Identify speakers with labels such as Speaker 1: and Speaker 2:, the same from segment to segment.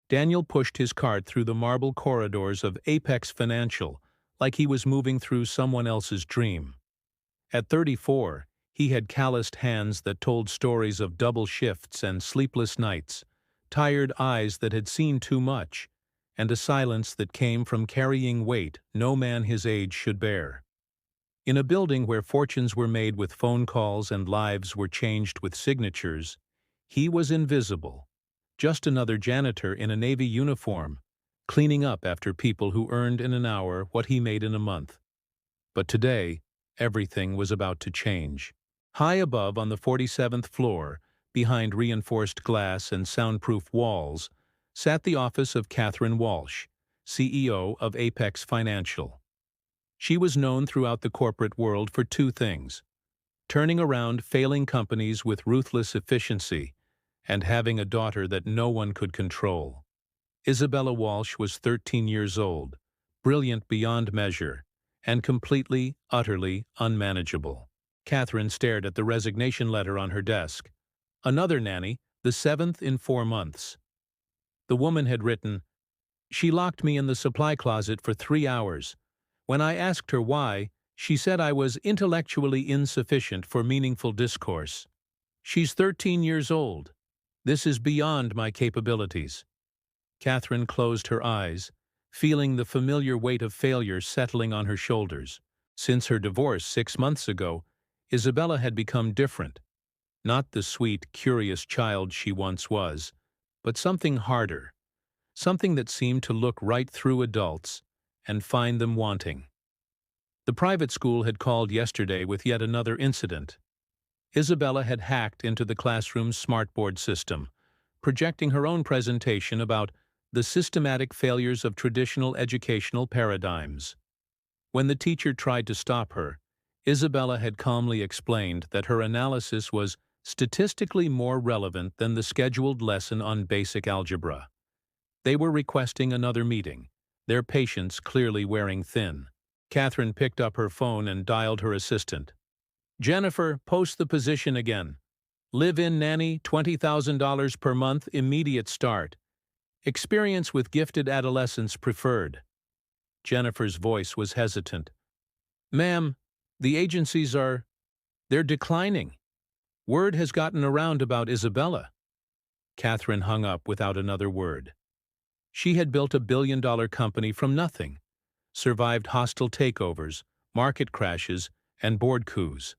Speaker 1: Daniel pushed his cart through the marble corridors of Apex Financial like he was moving through someone else's dream. At 34, he had calloused hands that told stories of double shifts and sleepless nights, tired eyes that had seen too much, and a silence that came from carrying weight no man his age should bear. In a building where fortunes were made with phone calls and lives were changed with signatures, he was invisible, just another janitor in a Navy uniform, cleaning up after people who earned in an hour what he made in a month. But today, everything was about to change. High above on the 47th floor, behind reinforced glass and soundproof walls, sat the office of Catherine Walsh, CEO of Apex Financial. She was known throughout the corporate world for two things: turning around failing companies with ruthless efficiency and having a daughter that no one could control. Isabella Walsh was 13 years old, brilliant beyond measure, and completely, utterly unmanageable. Catherine stared at the resignation letter on her desk. Another nanny, the seventh in 4 months. The woman had written, "She locked me in the supply closet for 3 hours. When I asked her why, she said I was intellectually insufficient for meaningful discourse. She's 13 years old. This is beyond my capabilities." Catherine closed her eyes, feeling the familiar weight of failure settling on her shoulders. Since her divorce 6 months ago, Isabella had become different. Not the sweet, curious child she once was, but something harder, something that seemed to look right through adults and find them wanting. The private school had called yesterday with yet another incident. Isabella had hacked into the classroom's smartboard system, projecting her own presentation about the systematic failures of traditional educational paradigms. When the teacher tried to stop her, Isabella had calmly explained that her analysis was statistically more relevant than the scheduled lesson on basic algebra. They were requesting another meeting, their patience clearly wearing thin. Catherine picked up her phone and dialed her assistant. "Jennifer, post the position again. Live-in nanny, $20,000 per month, immediate start. Experience with gifted adolescents preferred." Jennifer's voice was hesitant. "Ma'am, the agencies they're declining. Word has gotten around about Isabella." Catherine hung up without another word. She had built a billion-dollar company from nothing, survived hostile takeovers, market crashes, and board coups.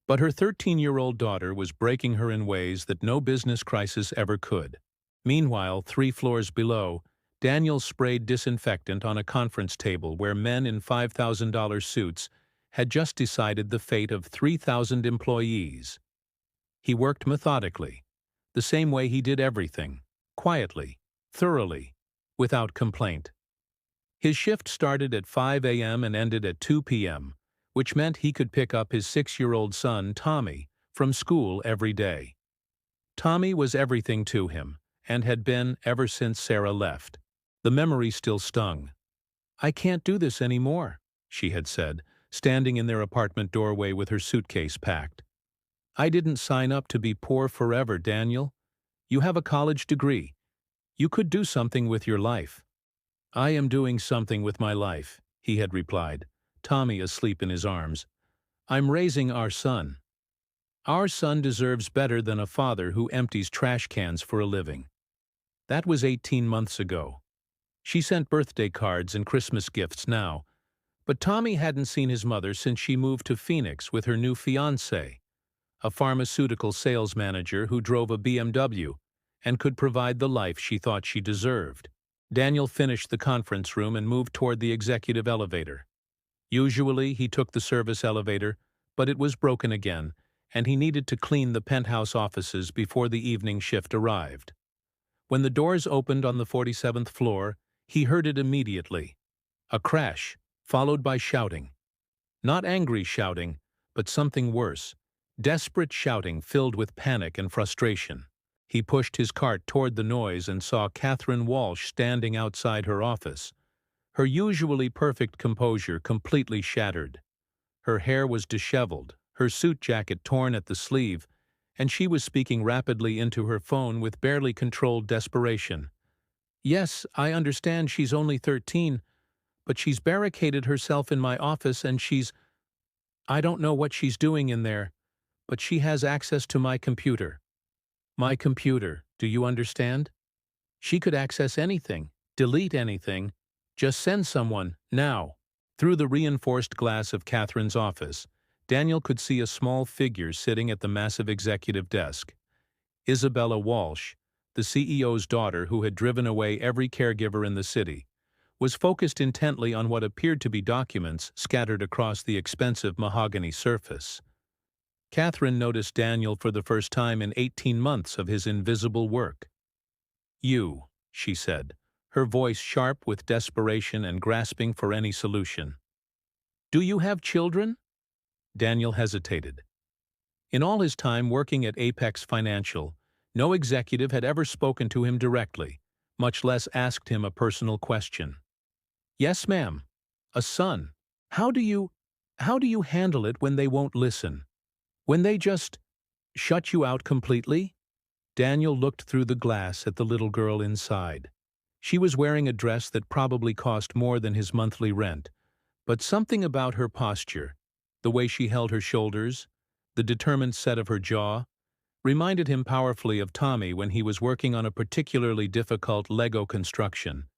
Speaker 1: But her 13-year-old daughter was breaking her in ways that no business crisis ever could. Meanwhile, 3 floors below, Daniel sprayed disinfectant on a conference table where men in $5,000 suits had just decided the fate of 3,000 employees. He worked methodically, the same way he did everything, quietly, thoroughly, without complaint. His shift started at 5 a.m. and ended at 2 p.m., which meant he could pick up his 6-year-old son, Tommy, from school every day. Tommy was everything to him, and had been ever since Sarah left. The memory still stung. "I can't do this anymore," she had said, standing in their apartment doorway with her suitcase packed. "I didn't sign up to be poor forever, Daniel. You have a college degree. You could do something with your life." "I am doing something with my life," he had replied, Tommy asleep in his arms. "I'm raising our son. Our son deserves better than a father who empties trash cans for a living." That was 18 months ago. She sent birthday cards and Christmas gifts now, but Tommy hadn't seen his mother since she moved to Phoenix with her new fiancé, a pharmaceutical sales manager who drove a BMW and could provide the life she thought she deserved. Daniel finished the conference room and moved toward the executive elevator. Usually, he took the service elevator, but it was broken again, and he needed to clean the penthouse offices before the evening shift arrived. When the doors opened on the 47th floor, he heard it immediately. A crash, followed by shouting. Not angry shouting, but something worse. Desperate shouting filled with panic and frustration. He pushed his cart toward the noise and saw Catherine Walsh standing outside her office, her usually perfect composure completely shattered. Her hair was disheveled, her suit jacket torn at the sleeve, and she was speaking rapidly into her phone with barely controlled desperation. Yes, I understand she's only 13, but she's barricaded herself in my office and I don't know what she's doing in there, but she has access to my computer. My computer, do you understand? She could access anything, delete anything, just send someone, now. Through the reinforced glass of Catherine's office, Daniel could see a small figure sitting at the massive executive desk. Isabella Walsh, the CEO's daughter who had driven away every caregiver in the city, was focused intently on what appeared to be documents scattered across the expensive mahogany surface. Catherine noticed Daniel for the first time in 18 months of his invisible work. "You," she said, her voice sharp with desperation and grasping for any solution. "Do you have children?" Daniel hesitated. In all his time working at Apex Financial, no executive had ever spoken to him directly, much less asked him a personal question. "Yes, ma'am. A son. How do you handle it when they won't listen? When they just shut you out completely?" Daniel looked through the glass at the little girl inside. She was wearing a dress that probably cost more than his monthly rent, but something about her posture, the way she held her shoulders, the determined set of her jaw, reminded him powerfully of Tommy when he was working on a particularly difficult Lego construction,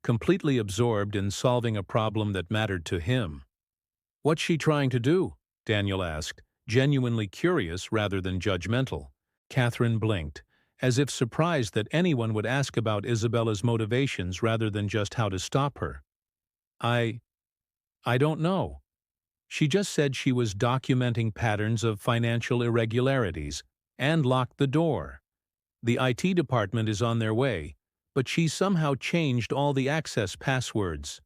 Speaker 1: completely absorbed in solving a problem that mattered to him. "What's she trying to do?" Daniel asked, genuinely curious rather than judgmental. Catherine blinked, as if surprised that anyone would ask about Isabella's motivations rather than just how to stop her. I don't know. She just said she was documenting patterns of financial irregularities and locked the door. The IT department is on their way, but she somehow changed all the access passwords."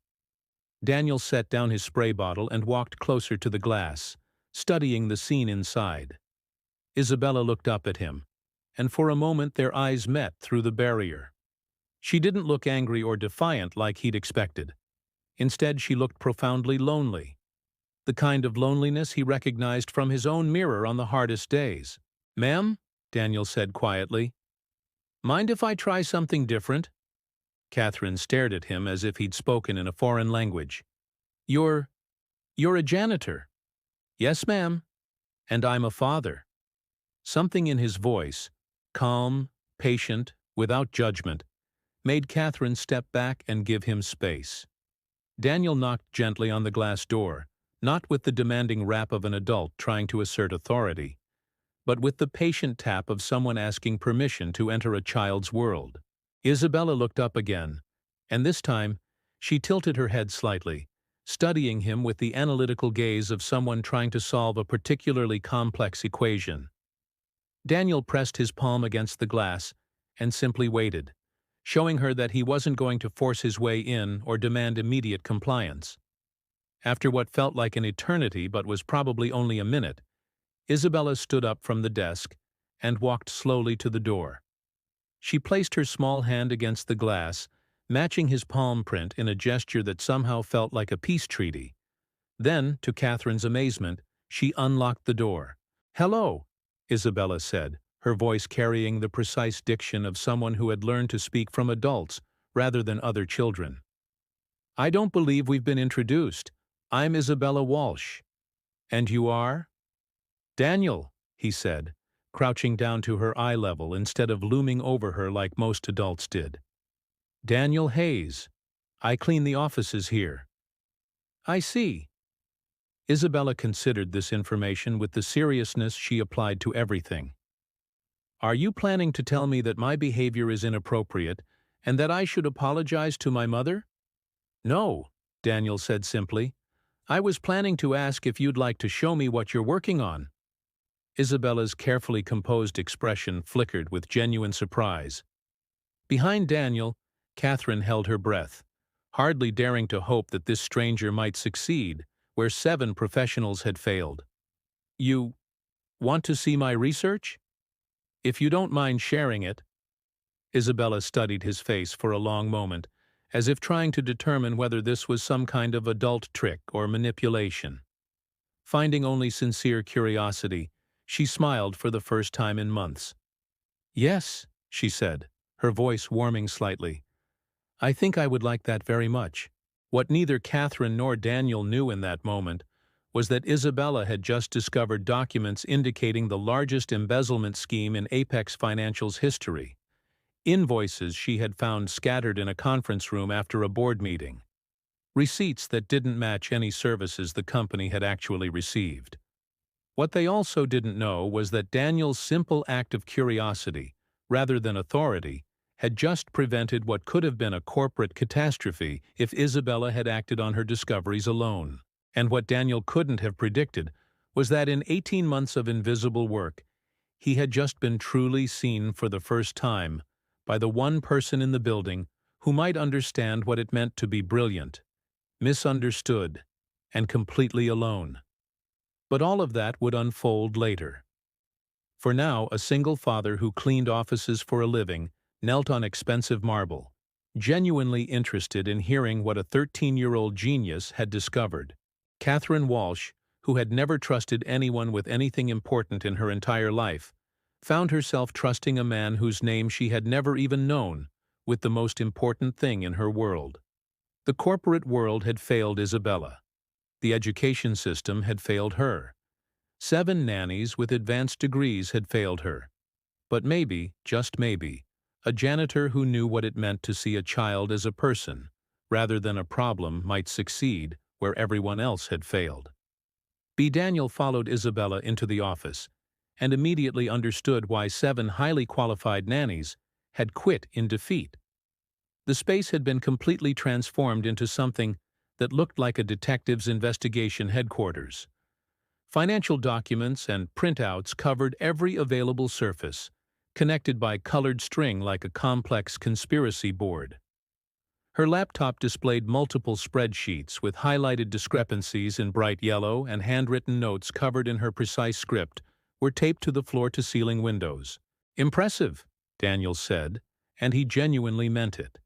Speaker 1: Daniel set down his spray bottle and walked closer to the glass, studying the scene inside. Isabella looked up at him, and for a moment their eyes met through the barrier. She didn't look angry or defiant like he'd expected. Instead, she looked profoundly lonely, the kind of loneliness he recognized from his own mirror on the hardest days. "Ma'am," Daniel said quietly, "mind if I try something different?" Catherine stared at him as if he'd spoken in a foreign language. You're a janitor." "Yes, ma'am. And I'm a father." Something in his voice, calm, patient, without judgment, made Catherine step back and give him space. Daniel knocked gently on the glass door, not with the demanding rap of an adult trying to assert authority, but with the patient tap of someone asking permission to enter a child's world. Isabella looked up again, and this time, she tilted her head slightly, studying him with the analytical gaze of someone trying to solve a particularly complex equation. Daniel pressed his palm against the glass and simply waited, showing her that he wasn't going to force his way in or demand immediate compliance. After what felt like an eternity but was probably only a minute, Isabella stood up from the desk and walked slowly to the door. She placed her small hand against the glass, matching his palm print in a gesture that somehow felt like a peace treaty. Then, to Catherine's amazement, she unlocked the door. "Hello," Isabella said, her voice carrying the precise diction of someone who had learned to speak from adults rather than other children. "I don't believe we've been introduced. I'm Isabella Walsh." "And you are?" "Daniel," he said, crouching down to her eye level instead of looming over her like most adults did. "Daniel Hayes. I clean the offices here." "I see." Isabella considered this information with the seriousness she applied to everything. "Are you planning to tell me that my behavior is inappropriate and that I should apologize to my mother?" "No," Daniel said simply. "I was planning to ask if you'd like to show me what you're working on." Isabella's carefully composed expression flickered with genuine surprise. Behind Daniel, Catherine held her breath, hardly daring to hope that this stranger might succeed where 7 professionals had failed. "You want to see my research? If you don't mind sharing it." Isabella studied his face for a long moment, as if trying to determine whether this was some kind of adult trick or manipulation. Finding only sincere curiosity, she smiled for the first time in months. "Yes," she said, her voice warming slightly. I think I would like that very much. What neither Catherine nor Daniel knew in that moment was that Isabella had just discovered documents indicating the largest embezzlement scheme in Apex Financial's history. Invoices she had found scattered in a conference room after a board meeting. Receipts that didn't match any services the company had actually received. What they also didn't know was that Daniel's simple act of curiosity, rather than authority, had just prevented what could have been a corporate catastrophe if Isabella had acted on her discoveries alone. And what Daniel couldn't have predicted was that in 18 months of invisible work, he had just been truly seen for the first time by the one person in the building who might understand what it meant to be brilliant, misunderstood, and completely alone. But all of that would unfold later. For now, a single father who cleaned offices for a living knelt on expensive marble, genuinely interested in hearing what a 13-year-old genius had discovered. Catherine Walsh, who had never trusted anyone with anything important in her entire life, found herself trusting a man whose name she had never even known with the most important thing in her world. The corporate world had failed Isabella. The education system had failed her. 7 nannies with advanced degrees had failed her. But maybe, just maybe, a janitor who knew what it meant to see a child as a person, rather than a problem, might succeed where everyone else had failed. Daniel followed Isabella into the office and immediately understood why 7 highly qualified nannies had quit in defeat. The space had been completely transformed into something that looked like a detective's investigation headquarters. Financial documents and printouts covered every available surface, connected by colored string like a complex conspiracy board. Her laptop displayed multiple spreadsheets with highlighted discrepancies in bright yellow, and handwritten notes covered in her precise script were taped to the floor-to-ceiling windows. "Impressive," Daniel said, and he genuinely meant it.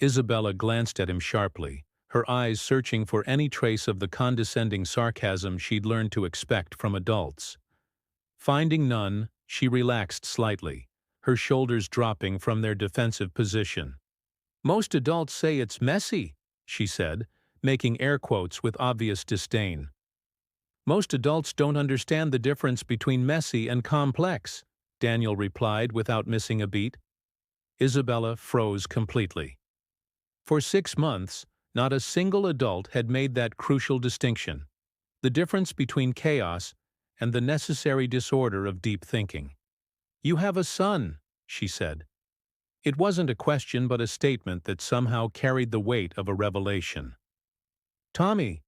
Speaker 1: Isabella glanced at him sharply, her eyes searching for any trace of the condescending sarcasm she'd learned to expect from adults. Finding none, she relaxed slightly, her shoulders dropping from their defensive position. "Most adults say it's messy," she said, making air quotes with obvious disdain. "Most adults don't understand the difference between messy and complex," Daniel replied without missing a beat. Isabella froze completely. For 6 months, not a single adult had made that crucial distinction, the difference between chaos and the necessary disorder of deep thinking. "You have a son," she said. It wasn't a question but a statement that somehow carried the weight of a revelation. "Tommy,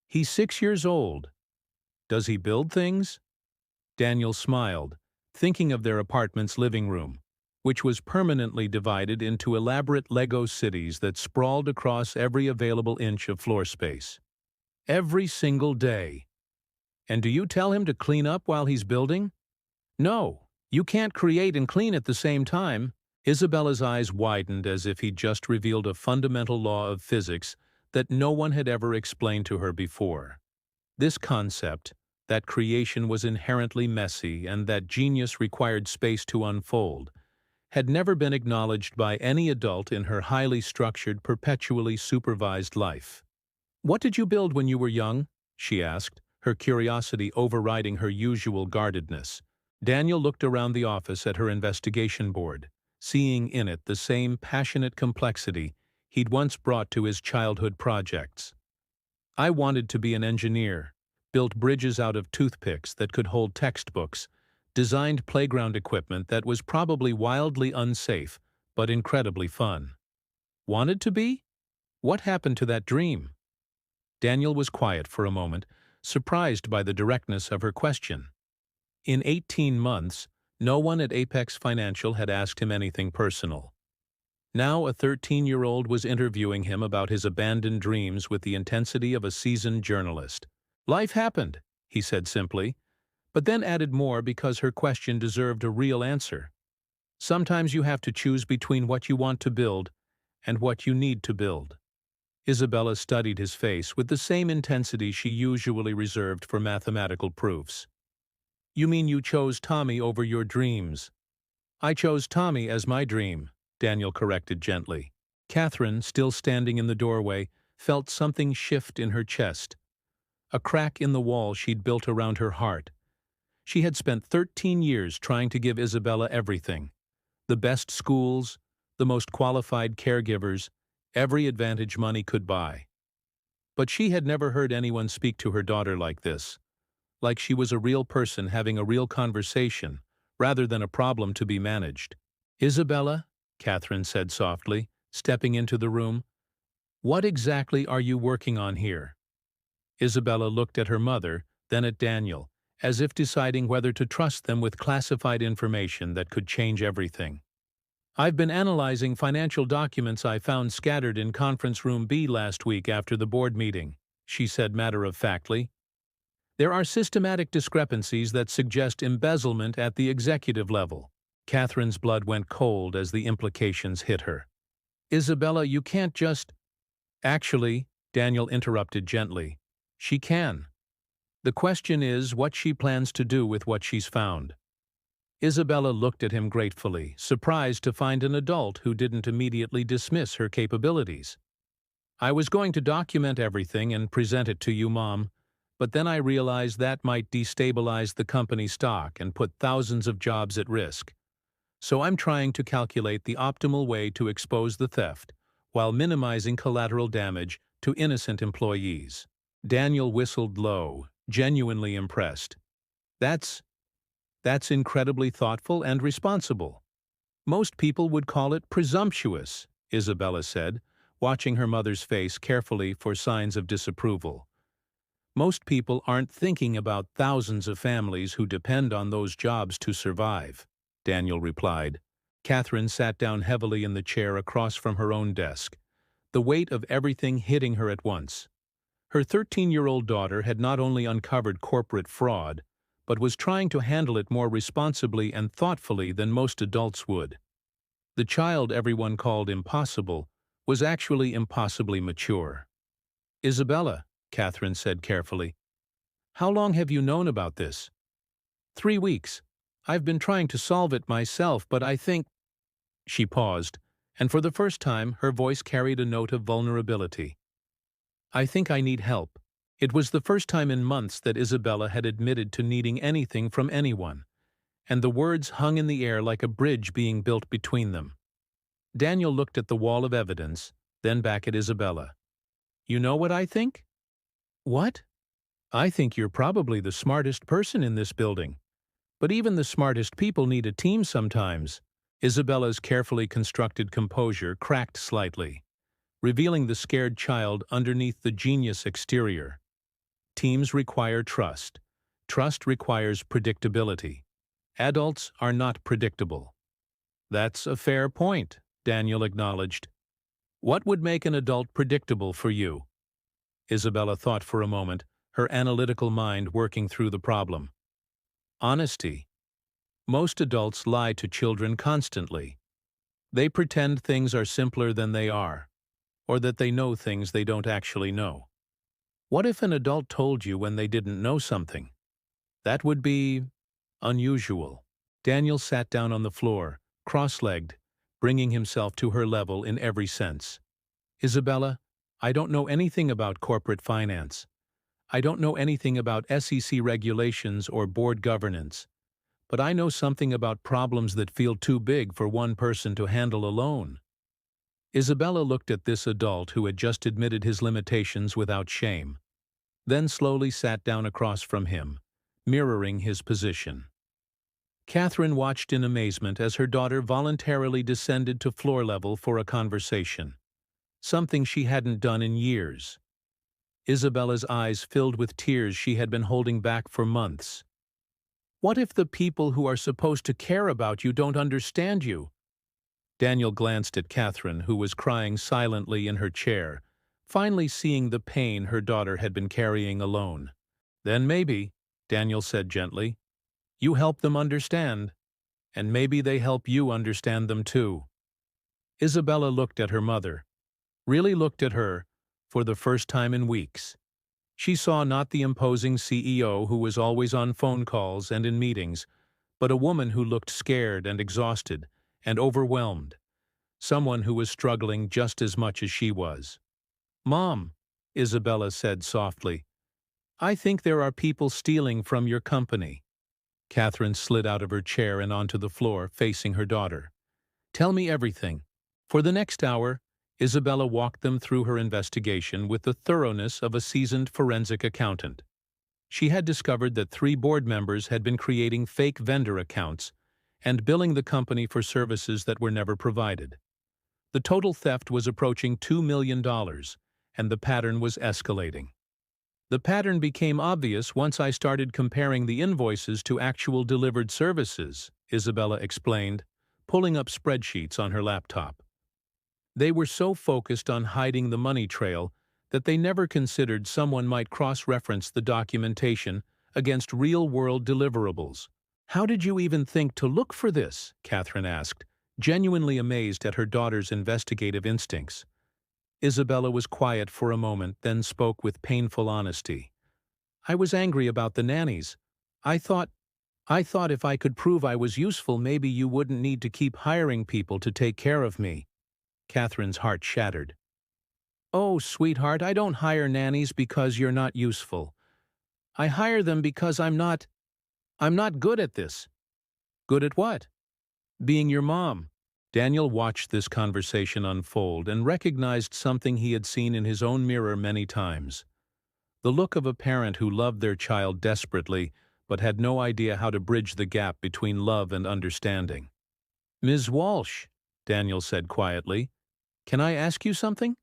Speaker 1: he's 6 years old. Does he build things?" Daniel smiled, thinking of their apartment's living room, which was permanently divided into elaborate Lego cities that sprawled across every available inch of floor space. "Every single day." "And do you tell him to clean up while he's building?" "No, you can't create and clean at the same time." Isabella's eyes widened as if he'd just revealed a fundamental law of physics that no one had ever explained to her before. This concept, that creation was inherently messy and that genius required space to unfold, had never been acknowledged by any adult in her highly structured, perpetually supervised life. "What did you build when you were young?" she asked, her curiosity overriding her usual guardedness. Daniel looked around the office at her investigation board, seeing in it the same passionate complexity he'd once brought to his childhood projects. "I wanted to be an engineer, built bridges out of toothpicks that could hold textbooks, designed playground equipment that was probably wildly unsafe, but incredibly fun." "Wanted to be? What happened to that dream?" Daniel was quiet for a moment, surprised by the directness of her question. In 18 months, no one at Apex Financial had asked him anything personal. Now a 13-year-old was interviewing him about his abandoned dreams with the intensity of a seasoned journalist. "Life happened," he said simply, but then added more because her question deserved a real answer. "Sometimes you have to choose between what you want to build and what you need to build." Isabella studied his face with the same intensity she usually reserved for mathematical proofs. "You mean you chose Tommy over your dreams?" "I chose Tommy as my dream," Daniel corrected gently. Catherine, still standing in the doorway, felt something shift in her chest, a crack in the wall she'd built around her heart. She had spent 13 years trying to give Isabella everything: the best schools, the most qualified caregivers, every advantage money could buy. But she had never heard anyone speak to her daughter like this, like she was a real person having a real conversation, rather than a problem to be managed. "Isabella," Catherine said softly, stepping into the room, "what exactly are you working on here?" Isabella looked at her mother, then at Daniel, as if deciding whether to trust them with classified information that could change everything. "I've been analyzing financial documents I found scattered in Conference Room B last week after the board meeting," she said matter-of-factly. "There are systematic discrepancies that suggest embezzlement at the executive level." Catherine's blood went cold as the implications hit her. "Isabella, you can't just—" "Actually," Daniel interrupted gently, "she can. The question is what she plans to do with what she's found." Isabella looked at him gratefully, surprised to find an adult who didn't immediately dismiss her capabilities. "I was going to document everything and present it to you, Mom, but then I realized that might destabilize the company stock and put thousands of jobs at risk. So I'm trying to calculate the optimal way to expose the theft, while minimizing collateral damage to innocent employees." Daniel whistled low, genuinely impressed. That's incredibly thoughtful and responsible." "Most people would call it presumptuous," Isabella said, watching her mother's face carefully for signs of disapproval. "Most people aren't thinking about thousands of families who depend on those jobs to survive," Daniel replied. Catherine sat down heavily in the chair across from her own desk, the weight of everything hitting her at once. Her 13-year-old daughter had not only uncovered corporate fraud, but was trying to handle it more responsibly and thoughtfully than most adults would. The child everyone called impossible was actually impossibly mature. "Isabella," Catherine said carefully, "how long have you known about this?" "3 weeks. I've been trying to solve it myself, but I think—" She paused, and for the first time her voice carried a note of vulnerability. "I think I need help." It was the first time in months that Isabella had admitted to needing anything from anyone, and the words hung in the air like a bridge being built between them. Daniel looked at the wall of evidence, then back at Isabella. "You know what I think?" "What?" "I think you're probably the smartest person in this building. But even the smartest people need a team sometimes." Isabella's carefully constructed composure cracked slightly, revealing the scared child underneath the genius exterior. "Teams require trust. Trust requires predictability. Adults are not predictable." "That's a fair point," Daniel acknowledged. "What would make an adult predictable for you?" Isabella thought for a moment, her analytical mind working through the problem. "Honesty. Most adults lie to children constantly. They pretend things are simpler than they are, or that they know things they don't actually know. What if an adult told you when they didn't know something? That would be unusual." Daniel sat down on the floor, cross-legged, bringing himself to her level in every sense. "Isabella, I don't know anything about corporate finance. I don't know anything about SEC regulations or board governance. But I know something about problems that feel too big for one person to handle alone." Isabella looked at this adult who had just admitted his limitations without shame, then slowly sat down across from him, mirroring his position. Catherine watched in amazement as her daughter voluntarily descended to floor level for a conversation, something she hadn't done in years. Isabella's eyes filled with tears she had been holding back for months. "What if the people who are supposed to care about you don't understand you?" Daniel glanced at Catherine, who was crying silently in her chair, finally seeing the pain her daughter had been carrying alone. "Then maybe," Daniel said gently, "you help them understand, and maybe they help you understand them too." Isabella looked at her mother, really looked at her, for the first time in weeks. She saw not the imposing CEO who was always on phone calls and in meetings, but a woman who looked scared and exhausted and overwhelmed, someone who was struggling just as much as she was. "Mom," Isabella said softly, "I think there are people stealing from your company." Catherine slid out of her chair and onto the floor, facing her daughter. "Tell me everything." For the next hour, Isabella walked them through her investigation with the thoroughness of a seasoned forensic accountant. She had discovered that 3 board members had been creating fake vendor accounts and billing the company for services that were never provided. The total theft was approaching $2 million, and the pattern was escalating. "The pattern became obvious once I started comparing the invoices to actual delivered services," Isabella explained, pulling up spreadsheets on her laptop. They were so focused on hiding the money trail that they never considered someone might cross-reference the documentation against real-world deliverables. "How did you even think to look for this?" Catherine asked, genuinely amazed at her daughter's investigative instincts. Isabella was quiet for a moment, then spoke with painful honesty. "I was angry about the nannies. I thought if I could prove I was useful, maybe you wouldn't need to keep hiring people to take care of me." Catherine's heart shattered. "Oh, sweetheart, I don't hire nannies because you're not useful. I hire them because I'm not good at this." "Good at what?" "Being your mom." Daniel watched this conversation unfold and recognized something he had seen in his own mirror many times. The look of a parent who loved their child desperately but had no idea how to bridge the gap between love and understanding. "Ms. Walsh," Daniel said quietly, "can I ask you something?"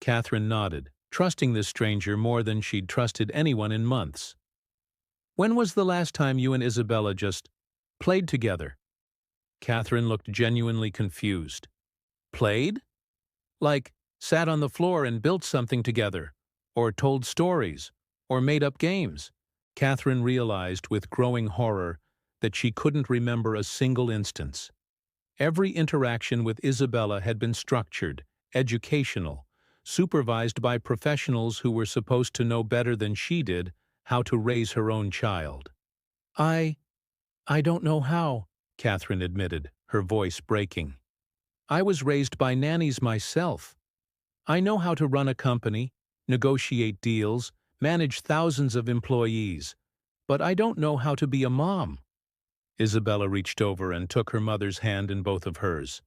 Speaker 1: Catherine nodded, trusting this stranger more than she'd trusted anyone in months. "When was the last time you and Isabella just played together?" Catherine looked genuinely confused. "Played? Like, sat on the floor and built something together, or told stories, or made up games?" Catherine realized with growing horror that she couldn't remember a single instance. Every interaction with Isabella had been structured, educational, supervised by professionals who were supposed to know better than she did how to raise her own child. I don't know how," Catherine admitted, her voice breaking. "I was raised by nannies myself. I know how to run a company, negotiate deals, manage thousands of employees, but I don't know how to be a mom." Isabella reached over and took her mother's hand in both of hers.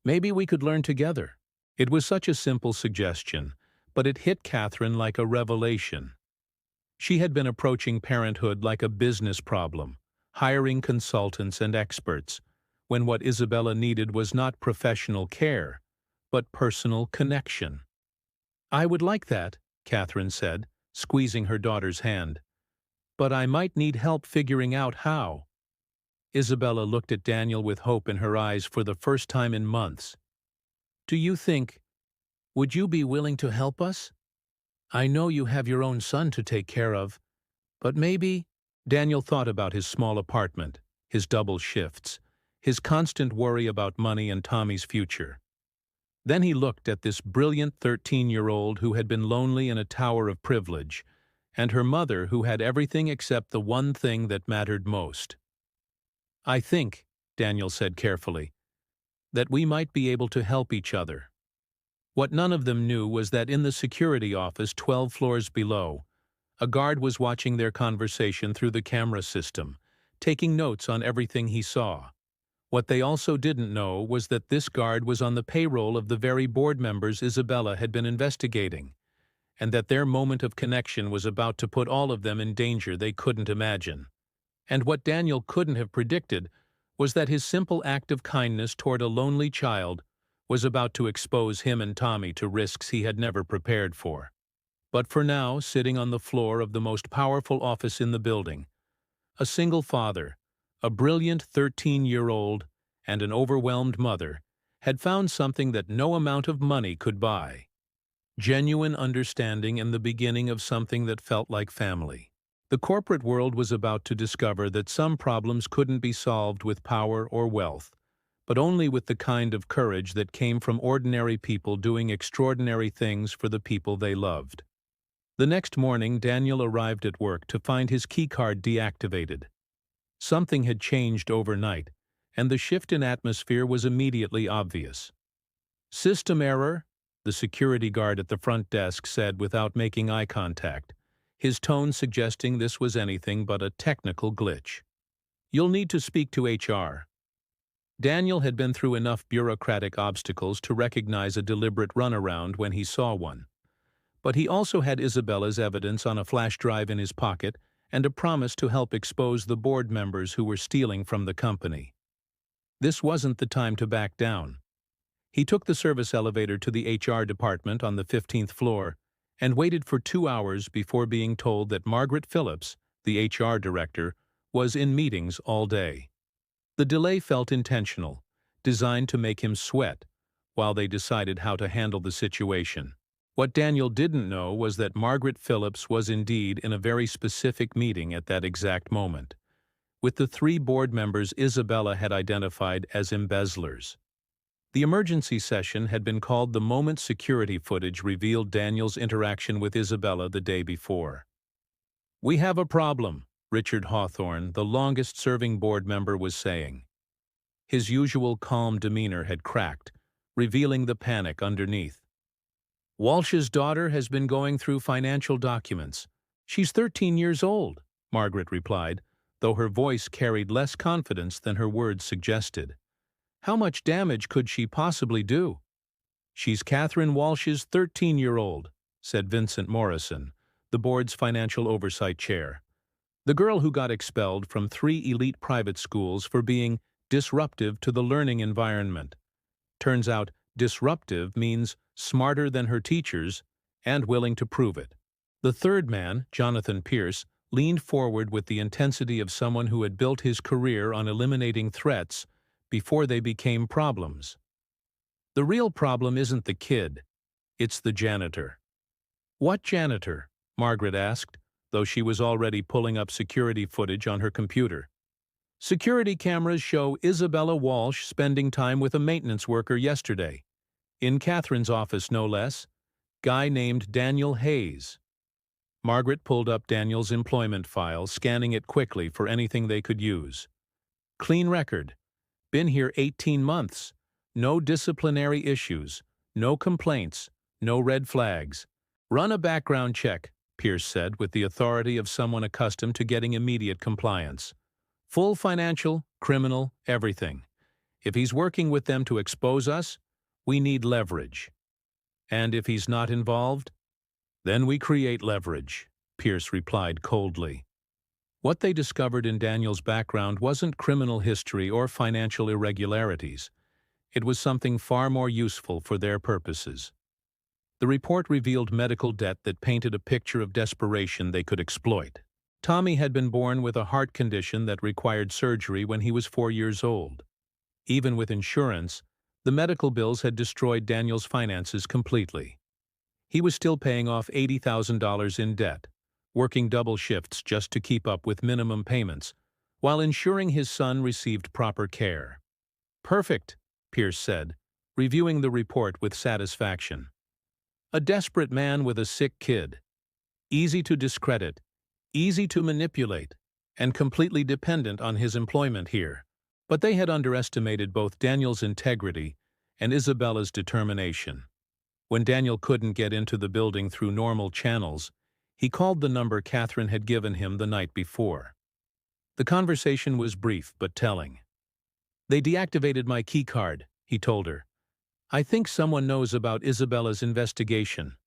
Speaker 1: "Maybe we could learn together." It was such a simple suggestion, but it hit Catherine like a revelation. She had been approaching parenthood like a business problem, hiring consultants and experts, when what Isabella needed was not professional care, but personal connection. "I would like that," Catherine said, squeezing her daughter's hand. "But I might need help figuring out how." Isabella looked at Daniel with hope in her eyes for the first time in months. Would you be willing to help us? I know you have your own son to take care of, but maybe—" Daniel thought about his small apartment, his double shifts, his constant worry about money and Tommy's future. Then he looked at this brilliant 13-year-old who had been lonely in a tower of privilege, and her mother who had everything except the one thing that mattered most. "I think," Daniel said carefully, "that we might be able to help each other." What none of them knew was that in the security office 12 floors below, a guard was watching their conversation through the camera system, taking notes on everything he saw. What they also didn't know was that this guard was on the payroll of the very board members Isabella had been investigating, and that their moment of connection was about to put all of them in danger they couldn't imagine. And what Daniel couldn't have predicted was that his simple act of kindness toward a lonely child was about to expose him and Tommy to risks he had never prepared for. But for now, sitting on the floor of the most powerful office in the building, a single father, a brilliant 13-year-old, and an overwhelmed mother had found something that no amount of money could buy. Genuine understanding and the beginning of something that felt like family. The corporate world was about to discover that some problems couldn't be solved with power or wealth, but only with the kind of courage that came from ordinary people doing extraordinary things for the people they loved. The next morning, Daniel arrived at work to find his keycard deactivated. Something had changed overnight, and the shift in atmosphere was immediately obvious. System error, the security guard at the front desk said without making eye contact, his tone suggesting this was anything but a technical glitch. You'll need to speak to HR. Daniel had been through enough bureaucratic obstacles to recognize a deliberate runaround when he saw one. But he also had Isabella's evidence on a flash drive in his pocket and a promise to help expose the board members who were stealing from the company. This wasn't the time to back down. He took the service elevator to the HR department on the 15th floor and waited for 2 hours before being told that Margaret Phillips, the HR director, was in meetings all day. The delay felt intentional, designed to make him sweat, while they decided how to handle the situation. What Daniel didn't know was that Margaret Phillips was indeed in a very specific meeting at that exact moment, with the 3 board members Isabella had identified as embezzlers. The emergency session had been called the moment security footage revealed Daniel's interaction with Isabella the day before. "We have a problem," Richard Hawthorne, the longest-serving board member, was saying. His usual calm demeanor had cracked, revealing the panic underneath. "Walsh's daughter has been going through financial documents. She's 13 years old," Margaret replied, though her voice carried less confidence than her words suggested. "How much damage could she possibly do?" "She's Catherine Walsh's 13-year-old, said Vincent Morrison, the board's financial oversight chair. "The girl who got expelled from 3 elite private schools for being disruptive to the learning environment. Turns out disruptive means smarter than her teachers and willing to prove it." The third man, Jonathan Pierce, leaned forward with the intensity of someone who had built his career on eliminating threats before they became problems. "The real problem isn't the kid, it's the janitor." "What janitor?" Margaret asked, though she was already pulling up security footage on her computer. "Security cameras show Isabella Walsh spending time with a maintenance worker yesterday. In Catherine's office, no less. Guy named Daniel Hayes." Margaret pulled up Daniel's employment file, scanning it quickly for anything they could use. "Clean record. Been here 18 months. No disciplinary issues. No complaints. No red flags. Run a background check," Pierce said with the authority of someone accustomed to getting immediate compliance. "Full financial, criminal, everything. If he's working with them to expose us, we need leverage. And if he's not involved, then we create leverage," Pierce replied coldly. What they discovered in Daniel's background wasn't criminal history or financial irregularities. It was something far more useful for their purposes. The report revealed medical debt that painted a picture of desperation they could exploit. Tommy had been born with a heart condition that required surgery when he was 4 years old. Even with insurance, the medical bills had destroyed Daniel's finances completely. He was still paying off $80,000 in debt, working double shifts just to keep up with minimum payments, while ensuring his son received proper care. "Perfect," Pierce said, reviewing the report with satisfaction. "A desperate man with a sick kid. Easy to discredit, easy to manipulate, and completely dependent on his employment here." But they had underestimated both Daniel's integrity and Isabella's determination. When Daniel couldn't get into the building through normal channels, he called the number Catherine had given him the night before. The conversation was brief but telling. "They deactivated my keycard," he told her. "I think someone knows about Isabella's investigation."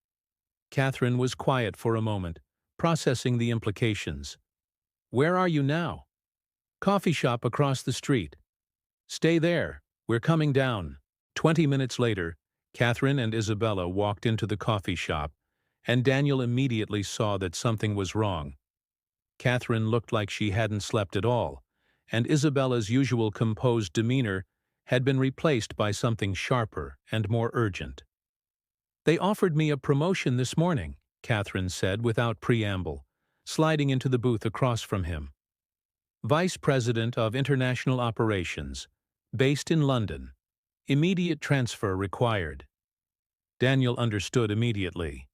Speaker 1: Catherine was quiet for a moment, processing the implications. "Where are you now?" "Coffee shop across the street." "Stay there. We're coming down." 20 minutes later, Catherine and Isabella walked into the coffee shop, and Daniel immediately saw that something was wrong. Catherine looked like she hadn't slept at all, and Isabella's usual composed demeanor had been replaced by something sharper and more urgent. "They offered me a promotion this morning," Catherine said without preamble, sliding into the booth across from him. "Vice President of International Operations, based in London. Immediate transfer required." Daniel understood immediately.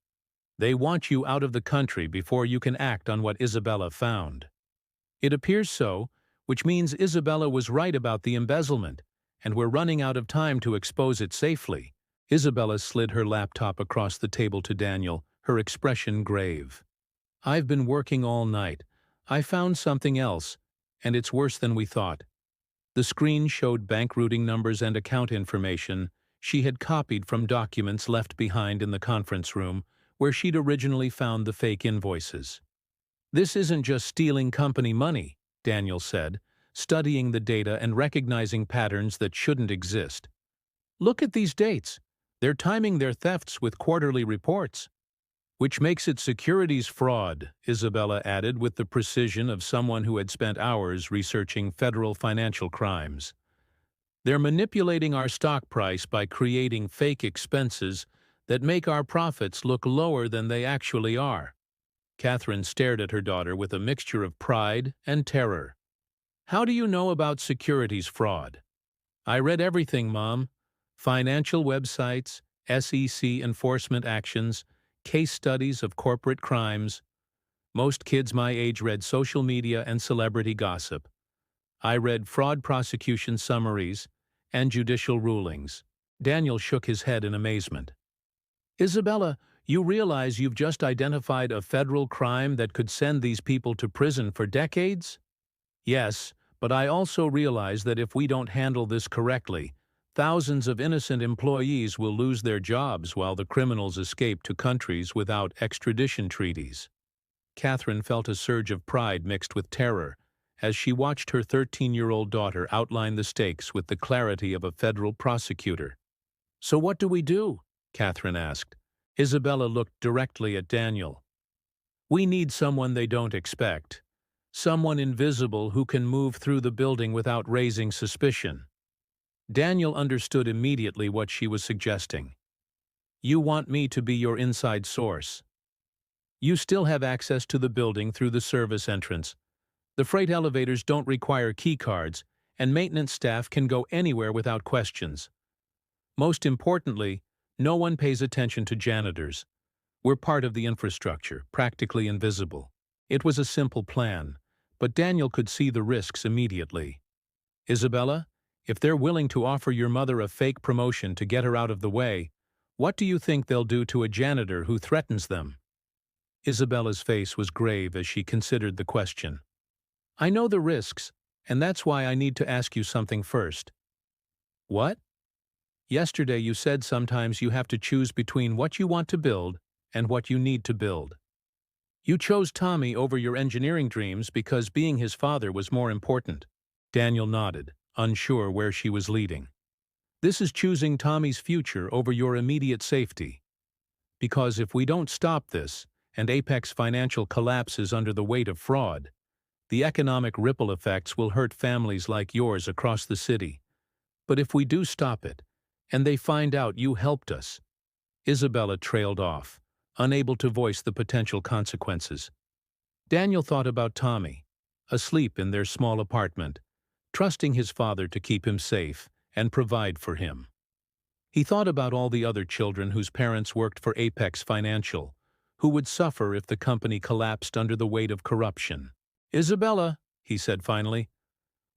Speaker 1: They want you out of the country before you can act on what Isabella found. It appears so, which means Isabella was right about the embezzlement, and we're running out of time to expose it safely, Isabella slid her laptop across the table to Daniel, her expression grave. "I've been working all night. I found something else, and it's worse than we thought." The screen showed bank routing numbers and account information she had copied from documents left behind in the conference room where she'd originally found the fake invoices. "This isn't just stealing company money," Daniel said, studying the data and recognizing patterns that shouldn't exist. "Look at these dates. They're timing their thefts with quarterly reports." "Which makes it securities fraud," Isabella added with the precision of someone who had spent hours researching federal financial crimes. "They're manipulating our stock price by creating fake expenses that make our profits look lower than they actually are." Catherine stared at her daughter with a mixture of pride and terror. "How do you know about securities fraud?" "I read everything, Mom. Financial websites, SEC enforcement actions, case studies of corporate crimes. Most kids my age read social media and celebrity gossip. I read fraud prosecution summaries and judicial rulings." Daniel shook his head in amazement. "Isabella, you realize you've just identified a federal crime that could send these people to prison for decades?" "Yes, but I also realize that if we don't handle this correctly, thousands of innocent employees will lose their jobs while the criminals escape to countries without extradition treaties." Catherine felt a surge of pride mixed with terror as she watched her 13-year-old daughter outline the stakes with the clarity of a federal prosecutor. "So what do we do?" Catherine asked. Isabella looked directly at Daniel. "We need someone they don't expect. Someone invisible who can move through the building without raising suspicion." Daniel understood immediately what she was suggesting. "You want me to be your inside source. You still have access to the building through the service entrance. The freight elevators don't require key cards, and maintenance staff can go anywhere without questions. Most importantly, no one pays attention to janitors. We're part of the infrastructure, practically invisible." It was a simple plan, but Daniel could see the risks immediately. "Isabella, if they're willing to offer your mother a fake promotion to get her out of the way, what do you think they'll do to a janitor who threatens them?" Isabella's face was grave as she considered the question. "I know the risks, and that's why I need to ask you something first." "What?" "Yesterday you said sometimes you have to choose between what you want to build and what you need to build. You chose Tommy over your engineering dreams because being his father was more important." Daniel nodded, unsure where she was leading. "This is choosing Tommy's future over your immediate safety. Because if we don't stop this, and Apex Financial collapses under the weight of fraud, the economic ripple effects will hurt families like yours across the city. But if we do stop it, and they find out you helped us—" Isabella trailed off, unable to voice the potential consequences. Daniel thought about Tommy, asleep in their small apartment, trusting his father to keep him safe and provide for him. He thought about all the other children whose parents worked for Apex Financial, who would suffer if the company collapsed under the weight of corruption. "Isabella," he said finally,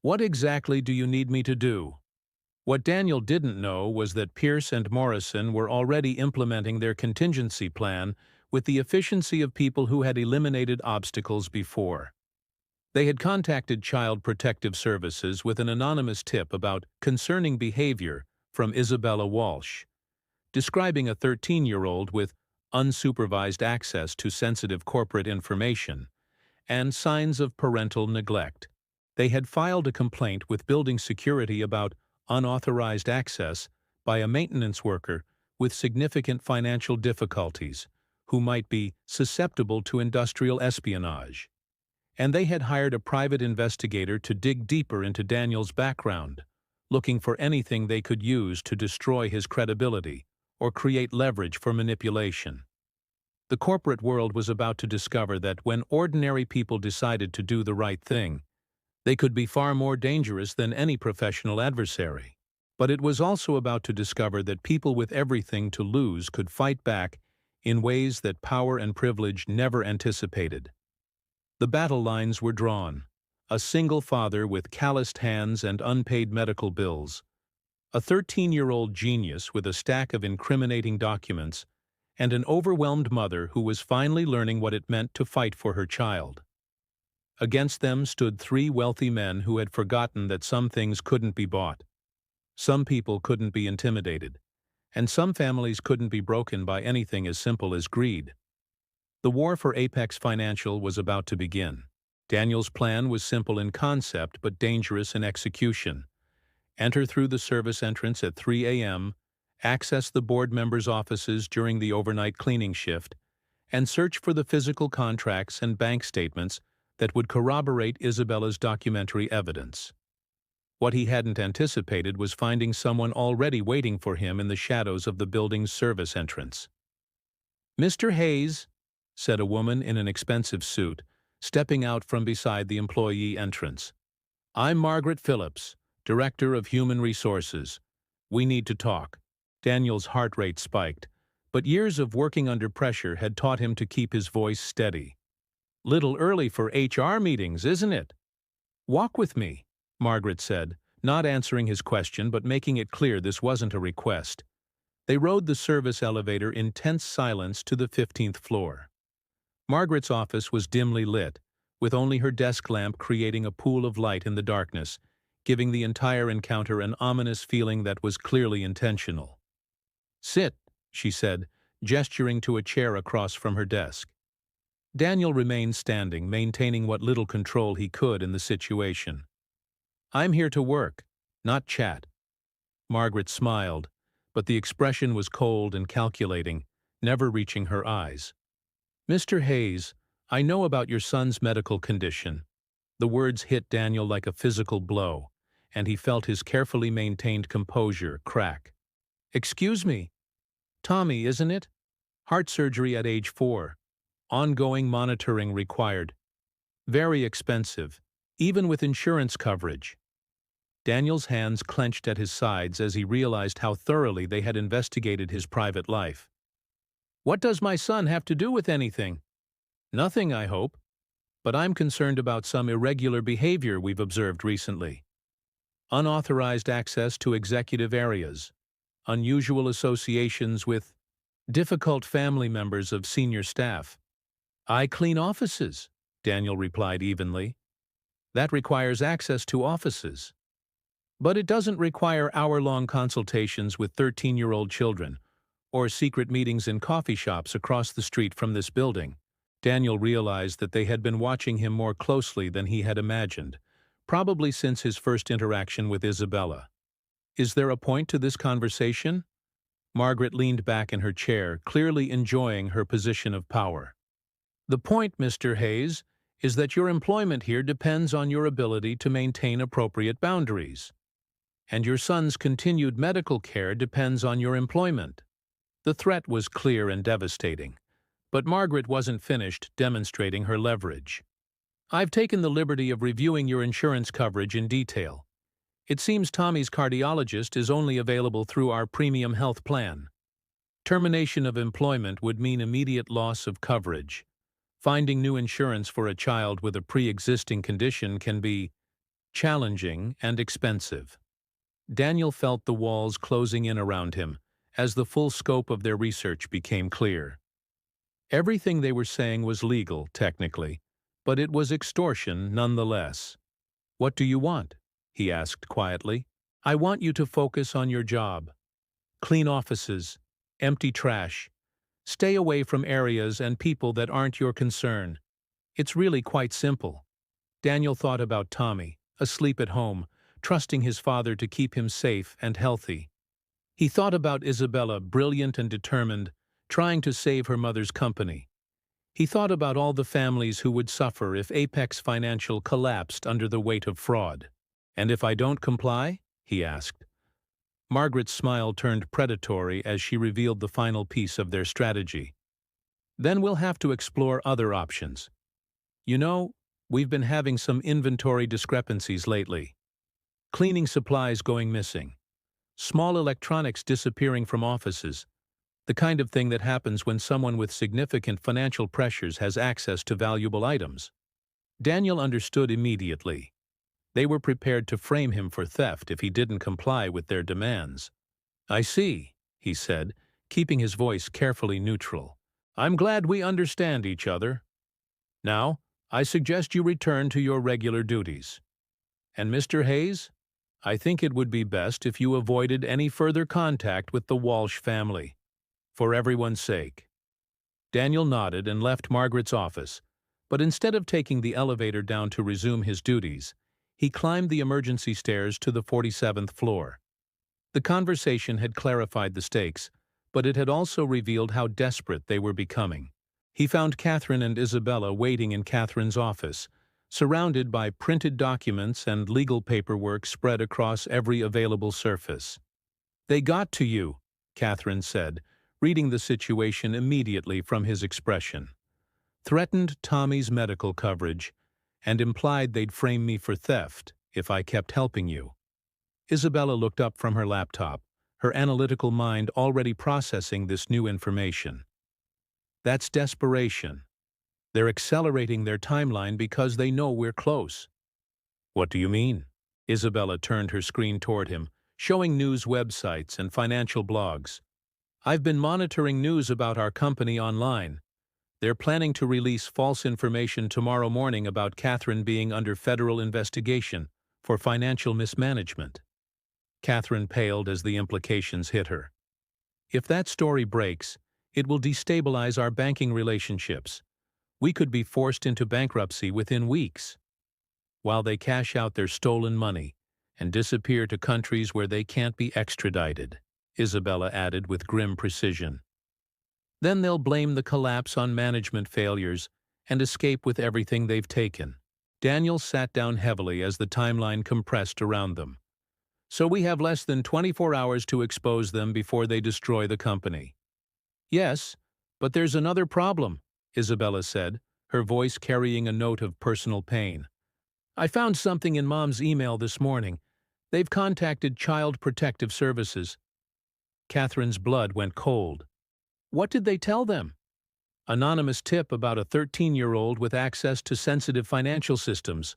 Speaker 1: "what exactly do you need me to do?" What Daniel didn't know was that Pierce and Morrison were already implementing their contingency plan with the efficiency of people who had eliminated obstacles before. They had contacted Child Protective Services with an anonymous tip about concerning behavior from Isabella Walsh, describing a 13-year-old with unsupervised access to sensitive corporate information and signs of parental neglect. They had filed a complaint with building security about unauthorized access by a maintenance worker with significant financial difficulties who might be susceptible to industrial espionage. And they had hired a private investigator to dig deeper into Daniel's background, looking for anything they could use to destroy his credibility or create leverage for manipulation. The corporate world was about to discover that when ordinary people decided to do the right thing, they could be far more dangerous than any professional adversary. But it was also about to discover that people with everything to lose could fight back in ways that power and privilege never anticipated. The battle lines were drawn. A single father with calloused hands and unpaid medical bills A 13-year-old genius with a stack of incriminating documents, and an overwhelmed mother who was finally learning what it meant to fight for her child. Against them stood three wealthy men who had forgotten that some things couldn't be bought, some people couldn't be intimidated, and some families couldn't be broken by anything as simple as greed. The war for Apex Financial was about to begin. Daniel's plan was simple in concept but dangerous in execution. Enter through the service entrance at 3 a.m., access the board members' offices during the overnight cleaning shift, and search for the physical contracts and bank statements that would corroborate Isabella's documentary evidence. What he hadn't anticipated was finding someone already waiting for him in the shadows of the building's service entrance. "Mr. Hayes," said a woman in an expensive suit, stepping out from beside the employee entrance. "I'm Margaret Phillips, Director of Human Resources. We need to talk." Daniel's heart rate spiked, but years of working under pressure had taught him to keep his voice steady. "Little early for HR meetings, isn't it?" "Walk with me," Margaret said, not answering his question but making it clear this wasn't a request. They rode the service elevator in tense silence to the 15th floor. Margaret's office was dimly lit, with only her desk lamp creating a pool of light in the darkness, giving the entire encounter an ominous feeling that was clearly intentional. "Sit," she said, gesturing to a chair across from her desk. Daniel remained standing, maintaining what little control he could in the situation. "I'm here to work, not chat." Margaret smiled, but the expression was cold and calculating, never reaching her eyes. "Mr. Hayes, I know about your son's medical condition." The words hit Daniel like a physical blow, and he felt his carefully maintained composure crack. "Excuse me. Tommy, isn't it? Heart surgery at age 4. Ongoing monitoring required. Very expensive, even with insurance coverage." Daniel's hands clenched at his sides as he realized how thoroughly they had investigated his private life. "What does my son have to do with anything?" "Nothing, I hope. But I'm concerned about some irregular behavior we've observed recently. Unauthorized access to executive areas, unusual associations with difficult family members of senior staff." "I clean offices," Daniel replied evenly. "That requires access to offices. But it doesn't require hour-long consultations with 13-year-old children, or secret meetings in coffee shops across the street from this building." Daniel realized that they had been watching him more closely than he had imagined, probably since his first interaction with Isabella. "Is there a point to this conversation?" Margaret leaned back in her chair, clearly enjoying her position of power. "The point, Mr. Hayes, is that your employment here depends on your ability to maintain appropriate boundaries. And your son's continued medical care depends on your employment." The threat was clear and devastating, but Margaret wasn't finished demonstrating her leverage. "I've taken the liberty of reviewing your insurance coverage in detail. It seems Tommy's cardiologist is only available through our premium health plan. Termination of employment would mean immediate loss of coverage. Finding new insurance for a child with a pre-existing condition can be challenging and expensive." Daniel felt the walls closing in around him as the full scope of their research became clear. Everything they were saying was legal, technically, but it was extortion nonetheless. "What do you want?" he asked quietly. "I want you to focus on your job. Clean offices, empty trash. Stay away from areas and people that aren't your concern. It's really quite simple." Daniel thought about Tommy, asleep at home, trusting his father to keep him safe and healthy. He thought about Isabella, brilliant and determined, trying to save her mother's company. He thought about all the families who would suffer if Apex Financial collapsed under the weight of fraud. "And if I don't comply?" he asked. Margaret's smile turned predatory as she revealed the final piece of their strategy. "Then we'll have to explore other options. You know, we've been having some inventory discrepancies lately. Cleaning supplies going missing. Small electronics disappearing from offices. The kind of thing that happens when someone with significant financial pressures has access to valuable items." Daniel understood immediately. They were prepared to frame him for theft if he didn't comply with their demands. "I see," he said, keeping his voice carefully neutral. "I'm glad we understand each other. Now, I suggest you return to your regular duties. And Mr. Hayes, I think it would be best if you avoided any further contact with the Walsh family, for everyone's sake." Daniel nodded and left Margaret's office, but instead of taking the elevator down to resume his duties, he climbed the emergency stairs to the 47th floor. The conversation had clarified the stakes, but it had also revealed how desperate they were becoming. He found Catherine and Isabella waiting in Catherine's office, surrounded by printed documents and legal paperwork spread across every available surface. "They got to you," Catherine said, reading the situation immediately from his expression. "Threatened Tommy's medical coverage and implied they'd frame me for theft if I kept helping you." Isabella looked up from her laptop, her analytical mind already processing this new information. "That's desperation. They're accelerating their timeline because they know we're close." "What do you mean?" Isabella turned her screen toward him, showing news websites and financial blogs. "I've been monitoring news about our company online. They're planning to release false information tomorrow morning about Catherine being under federal investigation for financial mismanagement." Catherine paled as the implications hit her. "If that story breaks, it will destabilize our banking relationships. We could be forced into bankruptcy within weeks, while they cash out their stolen money and disappear to countries where they can't be extradited," Isabella added with grim precision. "Then they'll blame the collapse on management failures and escape with everything they've taken." Daniel sat down heavily as the timeline compressed around them. "So we have less than 24 hours to expose them before they destroy the company." "Yes, but there's another problem," Isabella said, her voice carrying a note of personal pain. "I found something in Mom's email this morning. They've contacted Child Protective Services." Catherine's blood went cold. "What did they tell them?" "Anonymous tip about a 13-year-old with access to sensitive financial systems.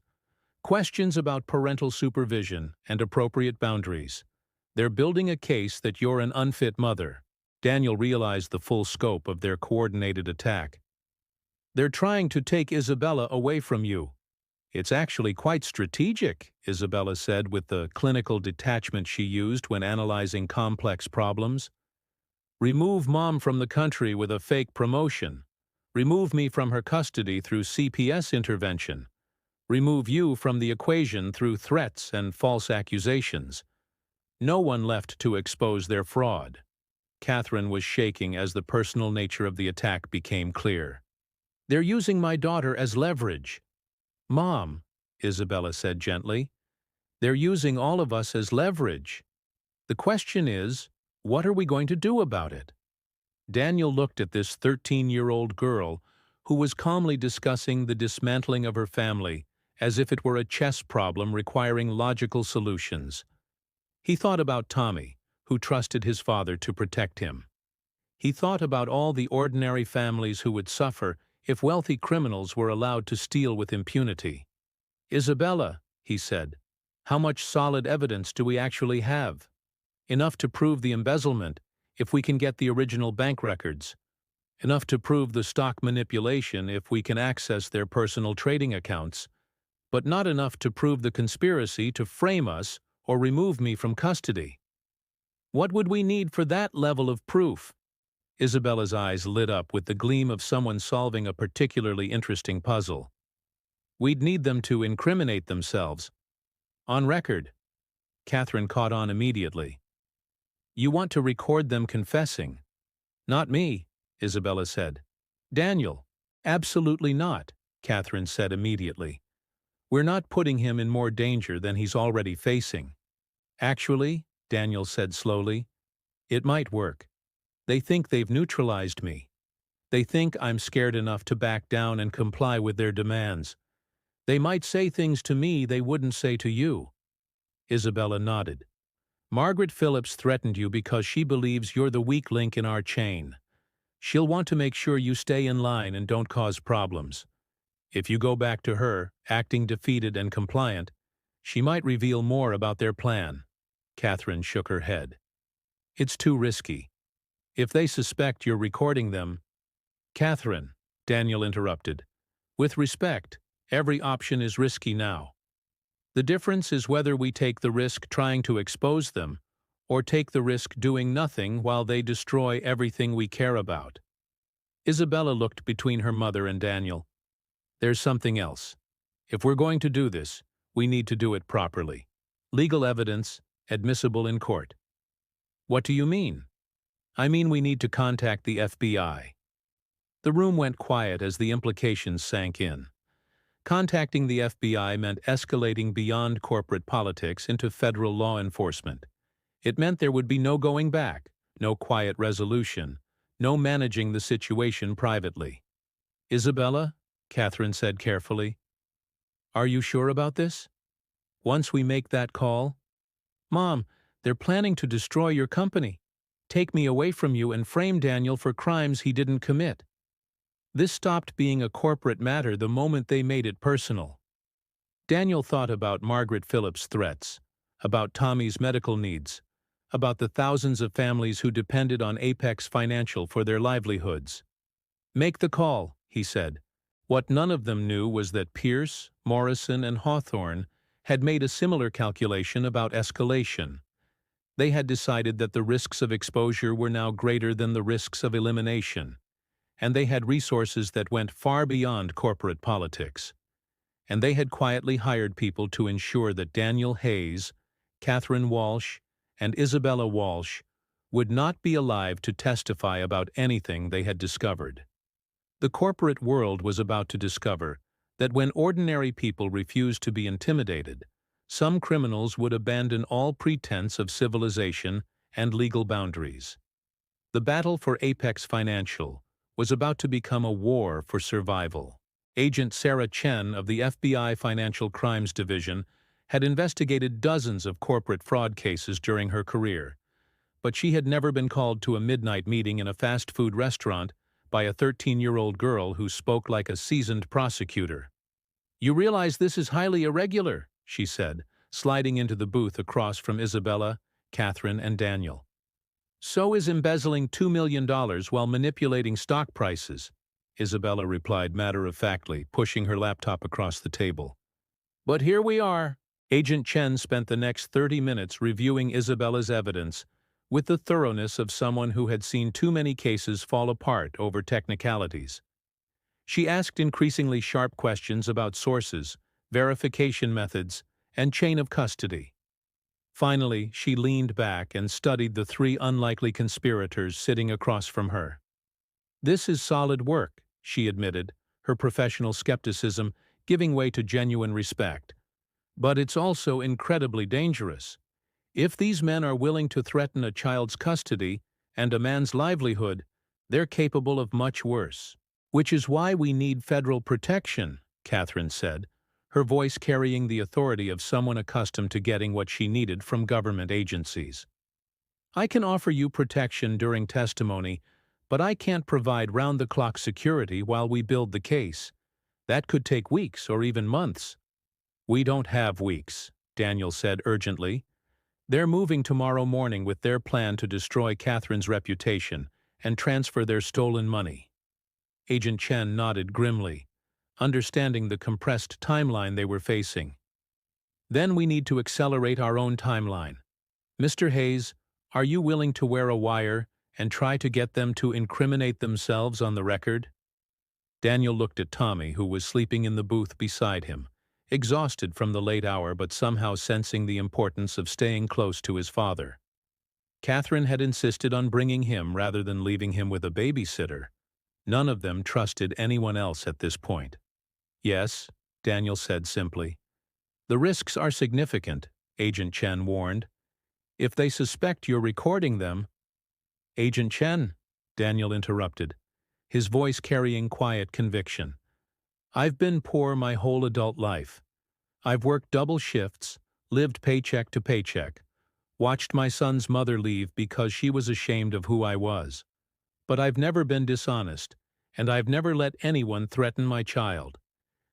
Speaker 1: Questions about parental supervision and appropriate boundaries. They're building a case that you're an unfit mother." Daniel realized the full scope of their coordinated attack. "They're trying to take Isabella away from you." "It's actually quite strategic," Isabella said with the clinical detachment she used when analyzing complex problems. "Remove Mom from the country with a fake promotion. Remove me from her custody through CPS intervention. Remove you from the equation through threats and false accusations. No one left to expose their fraud." Catherine was shaking as the personal nature of the attack became clear. "They're using my daughter as leverage." "Mom," Isabella said gently, "they're using all of us as leverage. The question is, what are we going to do about it?" Daniel looked at this 13-year-old girl who was calmly discussing the dismantling of her family as if it were a chess problem requiring logical solutions. He thought about Tommy, who trusted his father to protect him. He thought about all the ordinary families who would suffer if wealthy criminals were allowed to steal with impunity. "Isabella," he said, "how much solid evidence do we actually have? Enough to prove the embezzlement, if we can get the original bank records. Enough to prove the stock manipulation if we can access their personal trading accounts, but not enough to prove the conspiracy to frame us or remove me from custody. What would we need for that level of proof?" Isabella's eyes lit up with the gleam of someone solving a particularly interesting puzzle. "We'd need them to incriminate themselves. On record." Catherine caught on immediately. "You want to record them confessing?" "Not me," Isabella said. "Daniel." "Absolutely not," Catherine said immediately. "We're not putting him in more danger than he's already facing." "Actually," Daniel said slowly, "it might work. They think they've neutralized me. They think I'm scared enough to back down and comply with their demands. They might say things to me they wouldn't say to you." Isabella nodded. "Margaret Phillips threatened you because she believes you're the weak link in our chain. She'll want to make sure you stay in line and don't cause problems. If you go back to her, acting defeated and compliant, She might reveal more about their plan. Catherine shook her head. It's too risky. If they suspect you're recording them— Catherine, Daniel interrupted. With respect, every option is risky now. The difference is whether we take the risk trying to expose them, or take the risk doing nothing while they destroy everything we care about. Isabella looked between her mother and Daniel. There's something else. If we're going to do this, we need to do it properly. Legal evidence, admissible in court. What do you mean? I mean we need to contact the FBI. The room went quiet as the implications sank in. Contacting the FBI meant escalating beyond corporate politics into federal law enforcement. It meant there would be no going back, no quiet resolution, no managing the situation privately. Isabella, Catherine said carefully, are you sure about this? Once we make that call— Mom, they're planning to destroy your company, take me away from you and frame Daniel for crimes he didn't commit. This stopped being a corporate matter the moment they made it personal. Daniel thought about Margaret Phillips' threats, about Tommy's medical needs, about the thousands of families who depended on Apex Financial for their livelihoods. Make the call, he said. What none of them knew was that Pierce, Morrison, and Hawthorne had made a similar calculation about escalation. They had decided that the risks of exposure were now greater than the risks of elimination, and they had resources that went far beyond corporate politics. And they had quietly hired people to ensure that Daniel Hayes, Catherine Walsh, and Isabella Walsh would not be alive to testify about anything they had discovered. The corporate world was about to discover that when ordinary people refused to be intimidated, some criminals would abandon all pretense of civilization and legal boundaries. The battle for Apex Financial was about to become a war for survival. Agent Sarah Chen of the FBI Financial Crimes Division had investigated dozens of corporate fraud cases during her career, but she had never been called to a midnight meeting in a fast food restaurant by a 13-year-old girl who spoke like a seasoned prosecutor. You realize this is highly irregular, she said, sliding into the booth across from Isabella, Catherine, and Daniel. So is embezzling $2 million while manipulating stock prices, Isabella replied matter-of-factly, pushing her laptop across the table. But here we are. Agent Chen spent the next 30 minutes reviewing Isabella's evidence with the thoroughness of someone who had seen too many cases fall apart over technicalities. She asked increasingly sharp questions about sources, verification methods, and chain of custody. Finally, she leaned back and studied the three unlikely conspirators sitting across from her. This is solid work, she admitted, her professional skepticism giving way to genuine respect. But it's also incredibly dangerous. If these men are willing to threaten a child's custody and a man's livelihood, they're capable of much worse. Which is why we need federal protection, Catherine said, her voice carrying the authority of someone accustomed to getting what she needed from government agencies. I can offer you protection during testimony, but I can't provide round-the-clock security while we build the case. That could take weeks or even months. We don't have weeks, Daniel said urgently. They're moving tomorrow morning with their plan to destroy Catherine's reputation and transfer their stolen money. Agent Chen nodded grimly, understanding the compressed timeline they were facing. Then we need to accelerate our own timeline. Mr. Hayes, are you willing to wear a wire and try to get them to incriminate themselves on the record? Daniel looked at Tommy, who was sleeping in the booth beside him, exhausted from the late hour but somehow sensing the importance of staying close to his father. Catherine had insisted on bringing him rather than leaving him with a babysitter. None of them trusted anyone else at this point. Yes, Daniel said simply. The risks are significant, Agent Chen warned. If they suspect you're recording them— Agent Chen, Daniel interrupted, his voice carrying quiet conviction. I've been poor my whole adult life. I've worked double shifts, lived paycheck to paycheck, watched my son's mother leave because she was ashamed of who I was. But I've never been dishonest, and I've never let anyone threaten my child.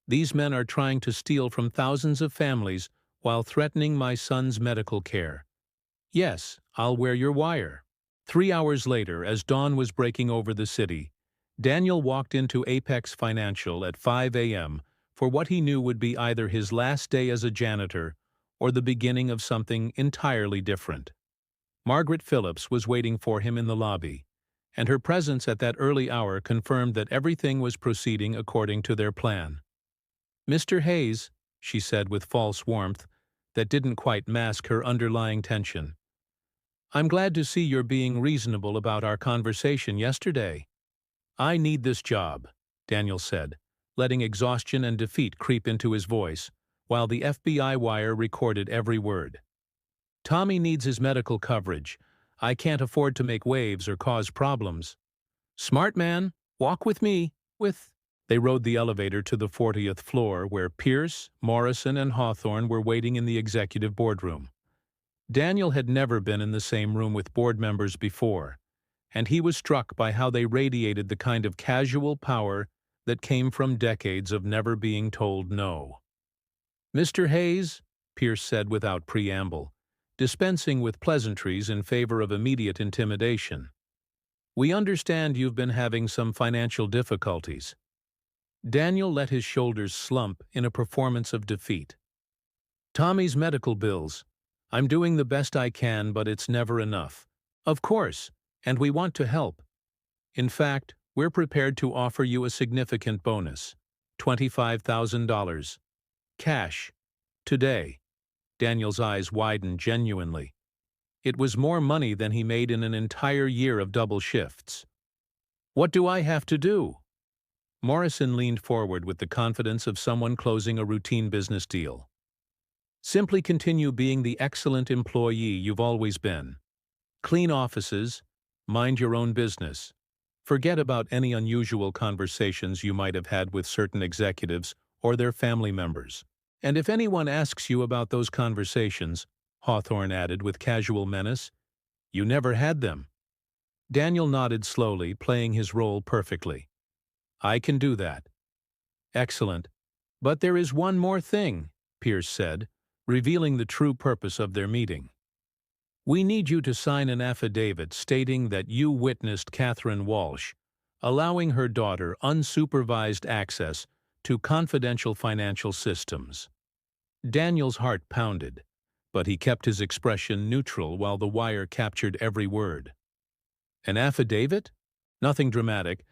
Speaker 1: These men are trying to steal from thousands of families while threatening my son's medical care. Yes, I'll wear your wire. 3 hours later, as dawn was breaking over the city, Daniel walked into Apex Financial at 5 a.m. for what he knew would be either his last day as a janitor or the beginning of something entirely different. Margaret Phillips was waiting for him in the lobby, and her presence at that early hour confirmed that everything was proceeding according to their plan. "Mr. Hayes," she said with false warmth that didn't quite mask her underlying tension, "I'm glad to see you're being reasonable about our conversation yesterday." "I need this job," Daniel said, letting exhaustion and defeat creep into his voice, while the FBI wire recorded every word. "Tommy needs his medical coverage. I can't afford to make waves or cause problems." "Smart man, walk with me." They rode the elevator to the 40th floor, where Pierce, Morrison, and Hawthorne were waiting in the executive boardroom. Daniel had never been in the same room with board members before, and he was struck by how they radiated the kind of casual power that came from decades of never being told no. "Mr. Hayes," Pierce said without preamble, dispensing with pleasantries in favor of immediate intimidation, "we understand you've been having some financial difficulties." Daniel let his shoulders slump in a performance of defeat. "Tommy's medical bills. I'm doing the best I can, but it's never enough." "Of course, and we want to help. In fact, we're prepared to offer you a significant bonus, $25,000. Cash. Today." Daniel's eyes widened genuinely. It was more money than he made in an entire year of double shifts. "What do I have to do?" Morrison leaned forward with the confidence of someone closing a routine business deal. "Simply continue being the excellent employee you've always been. Clean offices, mind your own business. Forget about any unusual conversations you might have had with certain executives or their family members. And if anyone asks you about those conversations," Hawthorne added with casual menace, "you never had them." Daniel nodded slowly, playing his role perfectly. "I can do that." "Excellent. But there is one more thing," Pierce said, revealing the true purpose of their meeting. "We need you to sign an affidavit stating that you witnessed Catherine Walsh allowing her daughter unsupervised access to confidential financial systems." Daniel's heart pounded, but he kept his expression neutral while the wire captured every word. "An affidavit? Nothing dramatic.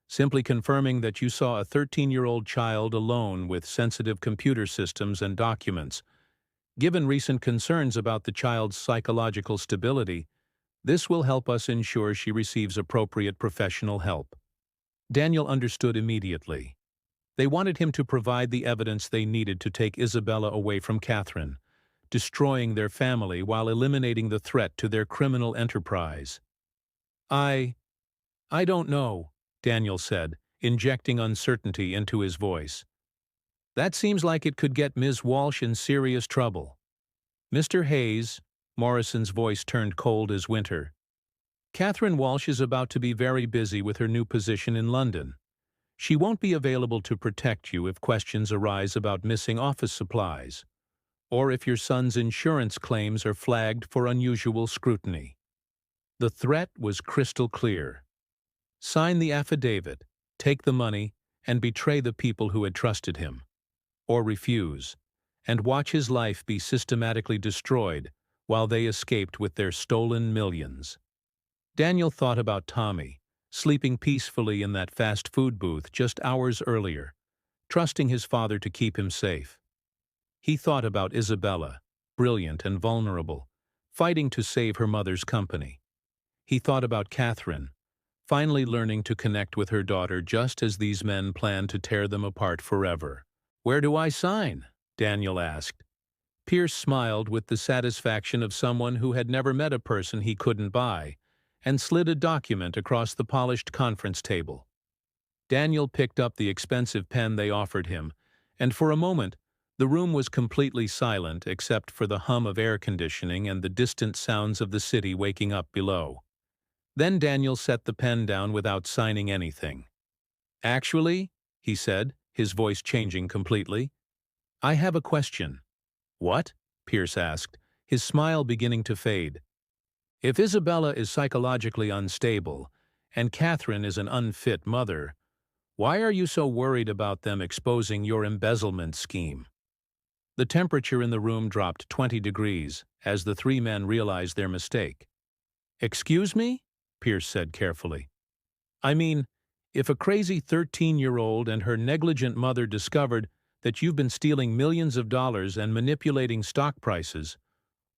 Speaker 1: Simply confirming that you saw a 13-year-old child alone with sensitive computer systems and documents. Given recent concerns about the child's psychological stability, this will help us ensure she receives appropriate professional help." Daniel understood immediately. They wanted him to provide the evidence they needed to take Isabella away from Catherine, destroying their family while eliminating the threat to their criminal enterprise. I don't know," Daniel said, injecting uncertainty into his voice. "That seems like it could get Ms. Walsh in serious trouble." "Mr. Hayes," Morrison's voice turned cold as winter, "Catherine Walsh is about to be very busy with her new position in London. She won't be available to protect you if questions arise about missing office supplies, or if your son's insurance claims are flagged for unusual scrutiny." The threat was crystal clear. Sign the affidavit, take the money, and betray the people who had trusted him. Or refuse, and watch his life be systematically destroyed while they escaped with their stolen millions. Daniel thought about Tommy, sleeping peacefully in that fast food booth just hours earlier, trusting his father to keep him safe. He thought about Isabella, brilliant and vulnerable, fighting to save her mother's company. He thought about Catherine, finally learning to connect with her daughter just as these men planned to tear them apart forever. "Where do I sign?" Daniel asked. Pierce smiled with the satisfaction of someone who had never met a person he couldn't buy, and slid a document across the polished conference table. Daniel picked up the expensive pen they offered him, and for a moment, the room was completely silent except for the hum of air conditioning and the distant sounds of the city waking up below. Then Daniel set the pen down without signing anything. "Actually," he said, his voice changing completely, "I have a question." "What?" Pierce asked, his smile beginning to fade. If Isabella is psychologically unstable, and Catherine is an unfit mother, why are you so worried about them exposing your embezzlement scheme? The temperature in the room dropped 20 degrees as the three men realized their mistake. Excuse me? Pierce said carefully. I mean, if a crazy 13-year-old and her negligent mother discovered that you've been stealing millions of dollars and manipulating stock prices,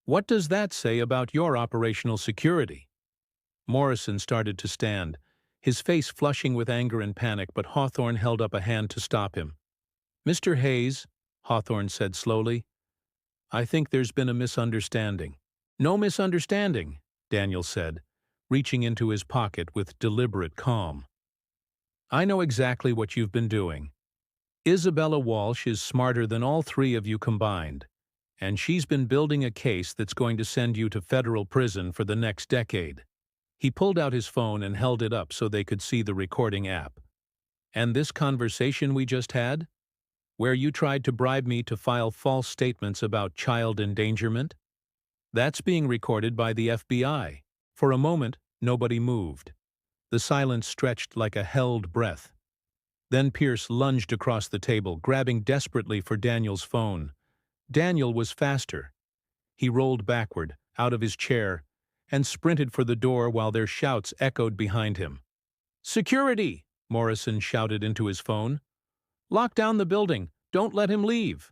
Speaker 1: what does that say about your operational security? Morrison started to stand, his face flushing with anger and panic, but Hawthorne held up a hand to stop him. Mr. Hayes, Hawthorne said slowly, I think there's been a misunderstanding. No misunderstanding, Daniel said, reaching into his pocket with deliberate calm. I know exactly what you've been doing. Isabella Walsh is smarter than all three of you combined, and she's been building a case that's going to send you to federal prison for the next decade. He pulled out his phone and held it up so they could see the recording app. And this conversation we just had? Where you tried to bribe me to file false statements about child endangerment? That's being recorded by the FBI. For a moment, nobody moved. The silence stretched like a held breath. Then Pierce lunged across the table, grabbing desperately for Daniel's phone. Daniel was faster. He rolled backward, out of his chair, and sprinted for the door while their shouts echoed behind him. Security! Morrison shouted into his phone. Lock down the building. Don't let him leave.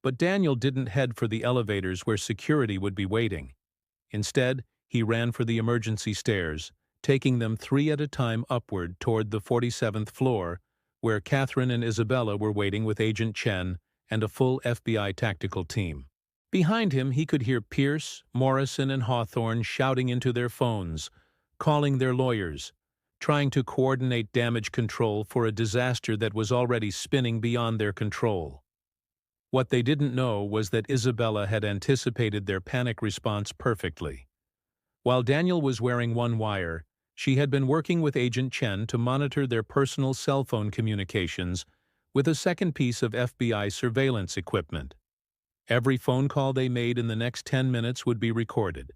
Speaker 1: But Daniel didn't head for the elevators where security would be waiting. Instead, he ran for the emergency stairs, taking them three at a time upward toward the 47th floor, where Catherine and Isabella were waiting with Agent Chen and a full FBI tactical team. Behind him, he could hear Pierce, Morrison, and Hawthorne shouting into their phones, calling their lawyers, trying to coordinate damage control for a disaster that was already spinning beyond their control. What they didn't know was that Isabella had anticipated their panic response perfectly. While Daniel was wearing one wire, she had been working with Agent Chen to monitor their personal cell phone communications with a second piece of FBI surveillance equipment. Every phone call they made in the next 10 minutes would be recorded,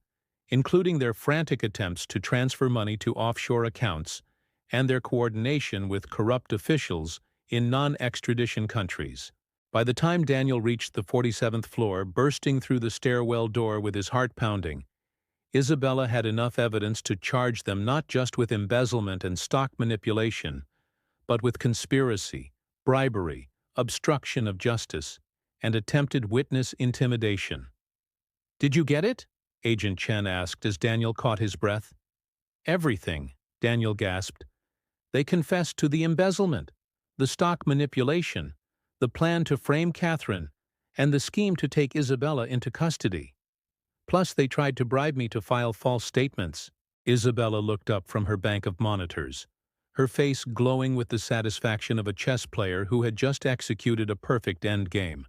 Speaker 1: including their frantic attempts to transfer money to offshore accounts and their coordination with corrupt officials in non-extradition countries. By the time Daniel reached the 47th floor, bursting through the stairwell door with his heart pounding, Isabella had enough evidence to charge them not just with embezzlement and stock manipulation, but with conspiracy, bribery, obstruction of justice, and attempted witness intimidation. Did you get it? Agent Chen asked as Daniel caught his breath. Everything, Daniel gasped. They confessed to the embezzlement, the stock manipulation, the plan to frame Catherine, and the scheme to take Isabella into custody. Plus, they tried to bribe me to file false statements. Isabella looked up from her bank of monitors, her face glowing with the satisfaction of a chess player who had just executed a perfect endgame.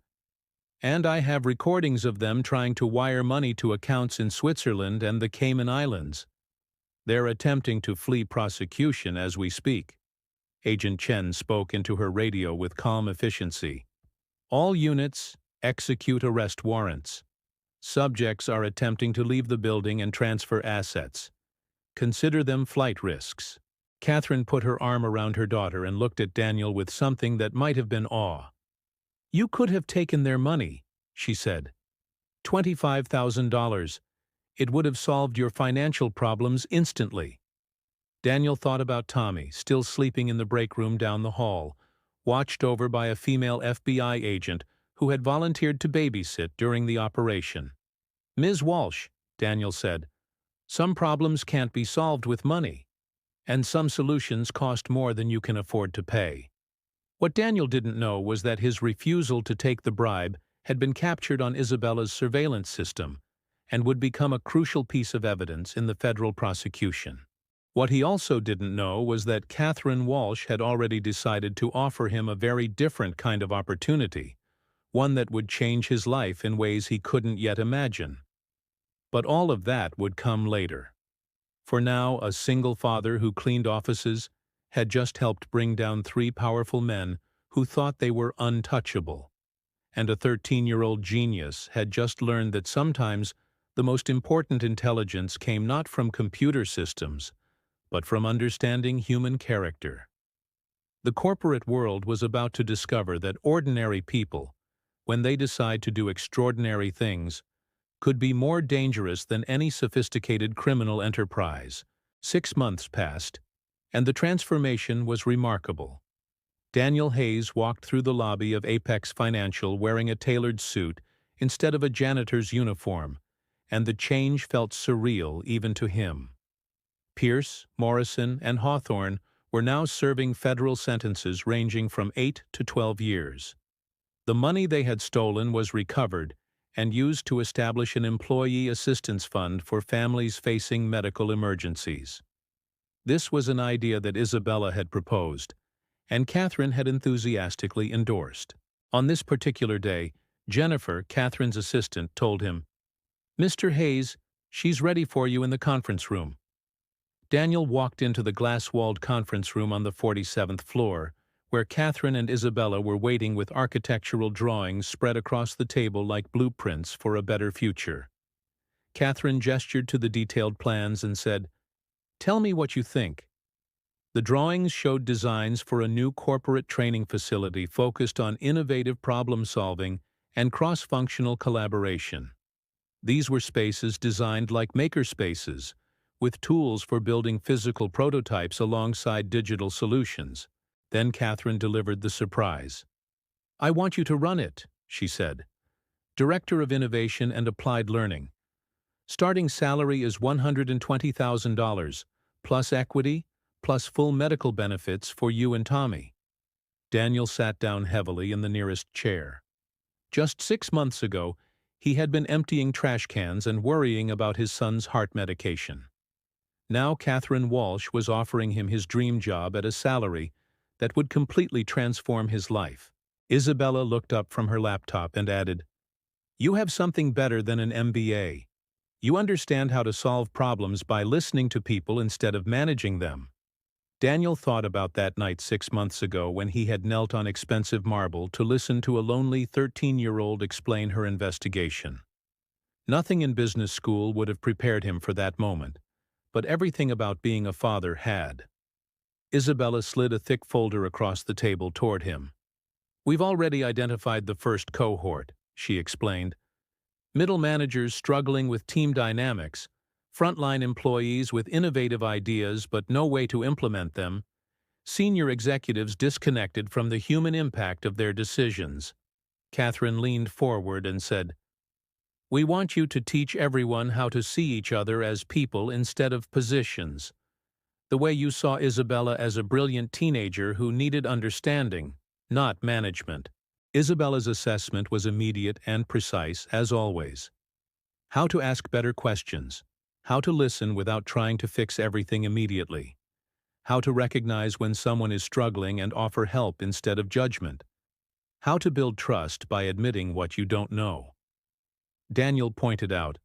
Speaker 1: And I have recordings of them trying to wire money to accounts in Switzerland and the Cayman Islands. They're attempting to flee prosecution as we speak. Agent Chen spoke into her radio with calm efficiency. All units, execute arrest warrants. Subjects are attempting to leave the building and transfer assets. Consider them flight risks. Catherine put her arm around her daughter and looked at Daniel with something that might have been awe. You could have taken their money, she said. $25,000. It would have solved your financial problems instantly. Daniel thought about Tommy, still sleeping in the break room down the hall, watched over by a female FBI agent who had volunteered to babysit during the operation. Ms. Walsh, Daniel said, some problems can't be solved with money, and some solutions cost more than you can afford to pay. What Daniel didn't know was that his refusal to take the bribe had been captured on Isabella's surveillance system and would become a crucial piece of evidence in the federal prosecution. What he also didn't know was that Catherine Walsh had already decided to offer him a very different kind of opportunity, one that would change his life in ways he couldn't yet imagine. But all of that would come later. For now, a single father who cleaned offices had just helped bring down three powerful men who thought they were untouchable. and a 13-year-old genius had just learned that sometimes the most important intelligence came not from computer systems, but from understanding human character. The corporate world was about to discover that ordinary people, when they decide to do extraordinary things, could be more dangerous than any sophisticated criminal enterprise. 6 months passed, and the transformation was remarkable. Daniel Hayes walked through the lobby of Apex Financial wearing a tailored suit instead of a janitor's uniform, and the change felt surreal even to him. Pierce, Morrison, and Hawthorne were now serving federal sentences ranging from 8 to 12 years. The money they had stolen was recovered and used to establish an employee assistance fund for families facing medical emergencies. This was an idea that Isabella had proposed, and Catherine had enthusiastically endorsed. On this particular day, Jennifer, Catherine's assistant, told him, "Mr. Hayes, she's ready for you in the conference room." Daniel walked into the glass-walled conference room on the 47th floor, where Catherine and Isabella were waiting with architectural drawings spread across the table like blueprints for a better future. Catherine gestured to the detailed plans and said, "Tell me what you think." The drawings showed designs for a new corporate training facility focused on innovative problem-solving and cross-functional collaboration. These were spaces designed like makerspaces, with tools for building physical prototypes alongside digital solutions. Then Catherine delivered the surprise. "I want you to run it," she said. "Director of Innovation and Applied Learning. Starting salary is $120,000, plus equity, plus full medical benefits for you and Tommy." Daniel sat down heavily in the nearest chair. Just 6 months ago, he had been emptying trash cans and worrying about his son's heart medication. Now Catherine Walsh was offering him his dream job at a salary that would completely transform his life. Isabella looked up from her laptop and added, "You have something better than an MBA. You understand how to solve problems by listening to people instead of managing them." Daniel thought about that night 6 months ago when he had knelt on expensive marble to listen to a lonely 13-year-old explain her investigation. Nothing in business school would have prepared him for that moment, but everything about being a father had. Isabella slid a thick folder across the table toward him. "We've already identified the first cohort," she explained. "Middle managers struggling with team dynamics, frontline employees with innovative ideas but no way to implement them, senior executives disconnected from the human impact of their decisions." Catherine leaned forward and said, "We want you to teach everyone how to see each other as people instead of positions. The way you saw Isabella as a brilliant teenager who needed understanding, not management." Isabella's assessment was immediate and precise, as always. How to ask better questions. How to listen without trying to fix everything immediately. How to recognize when someone is struggling and offer help instead of judgment. How to build trust by admitting what you don't know. Daniel pointed out,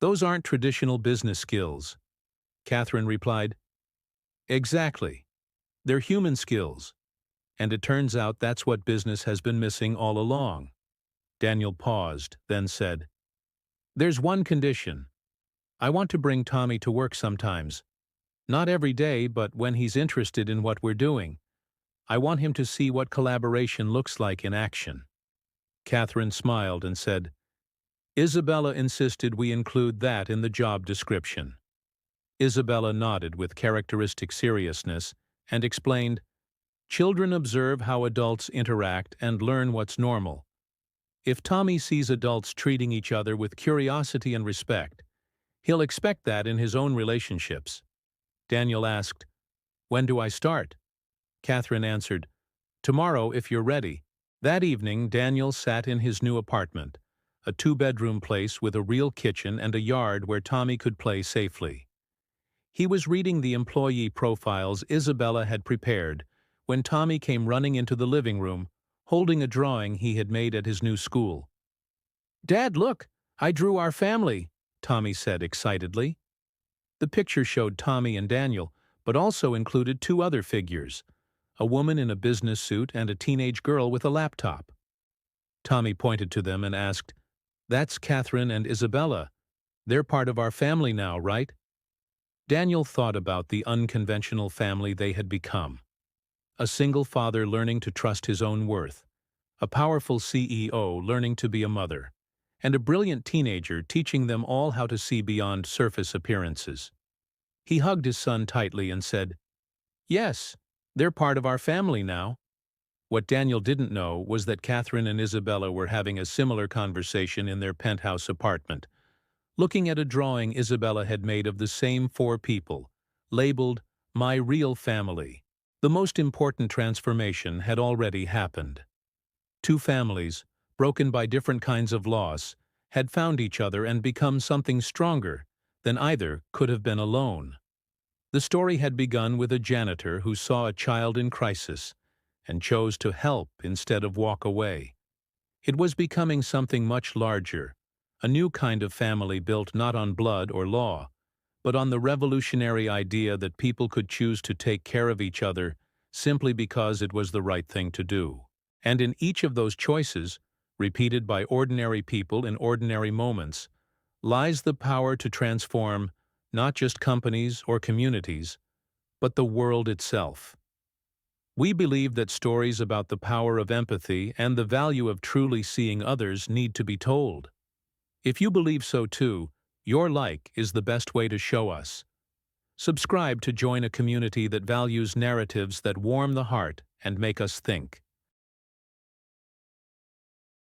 Speaker 1: "Those aren't traditional business skills." Catherine replied, "Exactly. They're human skills. And it turns out that's what business has been missing all along." Daniel paused, then said, "There's one condition. I want to bring Tommy to work sometimes. Not every day, but when he's interested in what we're doing. I want him to see what collaboration looks like in action." Catherine smiled and said, "Isabella insisted we include that in the job description." Isabella nodded with characteristic seriousness and explained, "Children observe how adults interact and learn what's normal. If Tommy sees adults treating each other with curiosity and respect, he'll expect that in his own relationships." Daniel asked, "When do I start?" Catherine answered, "Tomorrow if you're ready." That evening, Daniel sat in his new apartment, a 2-bedroom place with a real kitchen and a yard where Tommy could play safely. He was reading the employee profiles Isabella had prepared when Tommy came running into the living room, holding a drawing he had made at his new school. "Dad, look! I drew our family," Tommy said excitedly. The picture showed Tommy and Daniel, but also included 2 other figures, a woman in a business suit and a teenage girl with a laptop. Tommy pointed to them and asked, "That's Catherine and Isabella. They're part of our family now, right?" Daniel thought about the unconventional family they had become. A single father learning to trust his own worth, a powerful CEO learning to be a mother, and a brilliant teenager teaching them all how to see beyond surface appearances. He hugged his son tightly and said, "Yes, they're part of our family now." What Daniel didn't know was that Catherine and Isabella were having a similar conversation in their penthouse apartment, looking at a drawing Isabella had made of the same four people, labeled "My Real Family." The most important transformation had already happened. Two families, broken by different kinds of loss, had found each other and become something stronger than either could have been alone. The story had begun with a janitor who saw a child in crisis and chose to help instead of walk away. It was becoming something much larger, a new kind of family built not on blood or law, but on the revolutionary idea that people could choose to take care of each other simply because it was the right thing to do. And in each of those choices, repeated by ordinary people in ordinary moments, lies the power to transform not just companies or communities, but the world itself. We believe that stories about the power of empathy and the value of truly seeing others need to be told. If you believe so too, your like is the best way to show us. Subscribe to join a community that values narratives that warm the heart and make us think.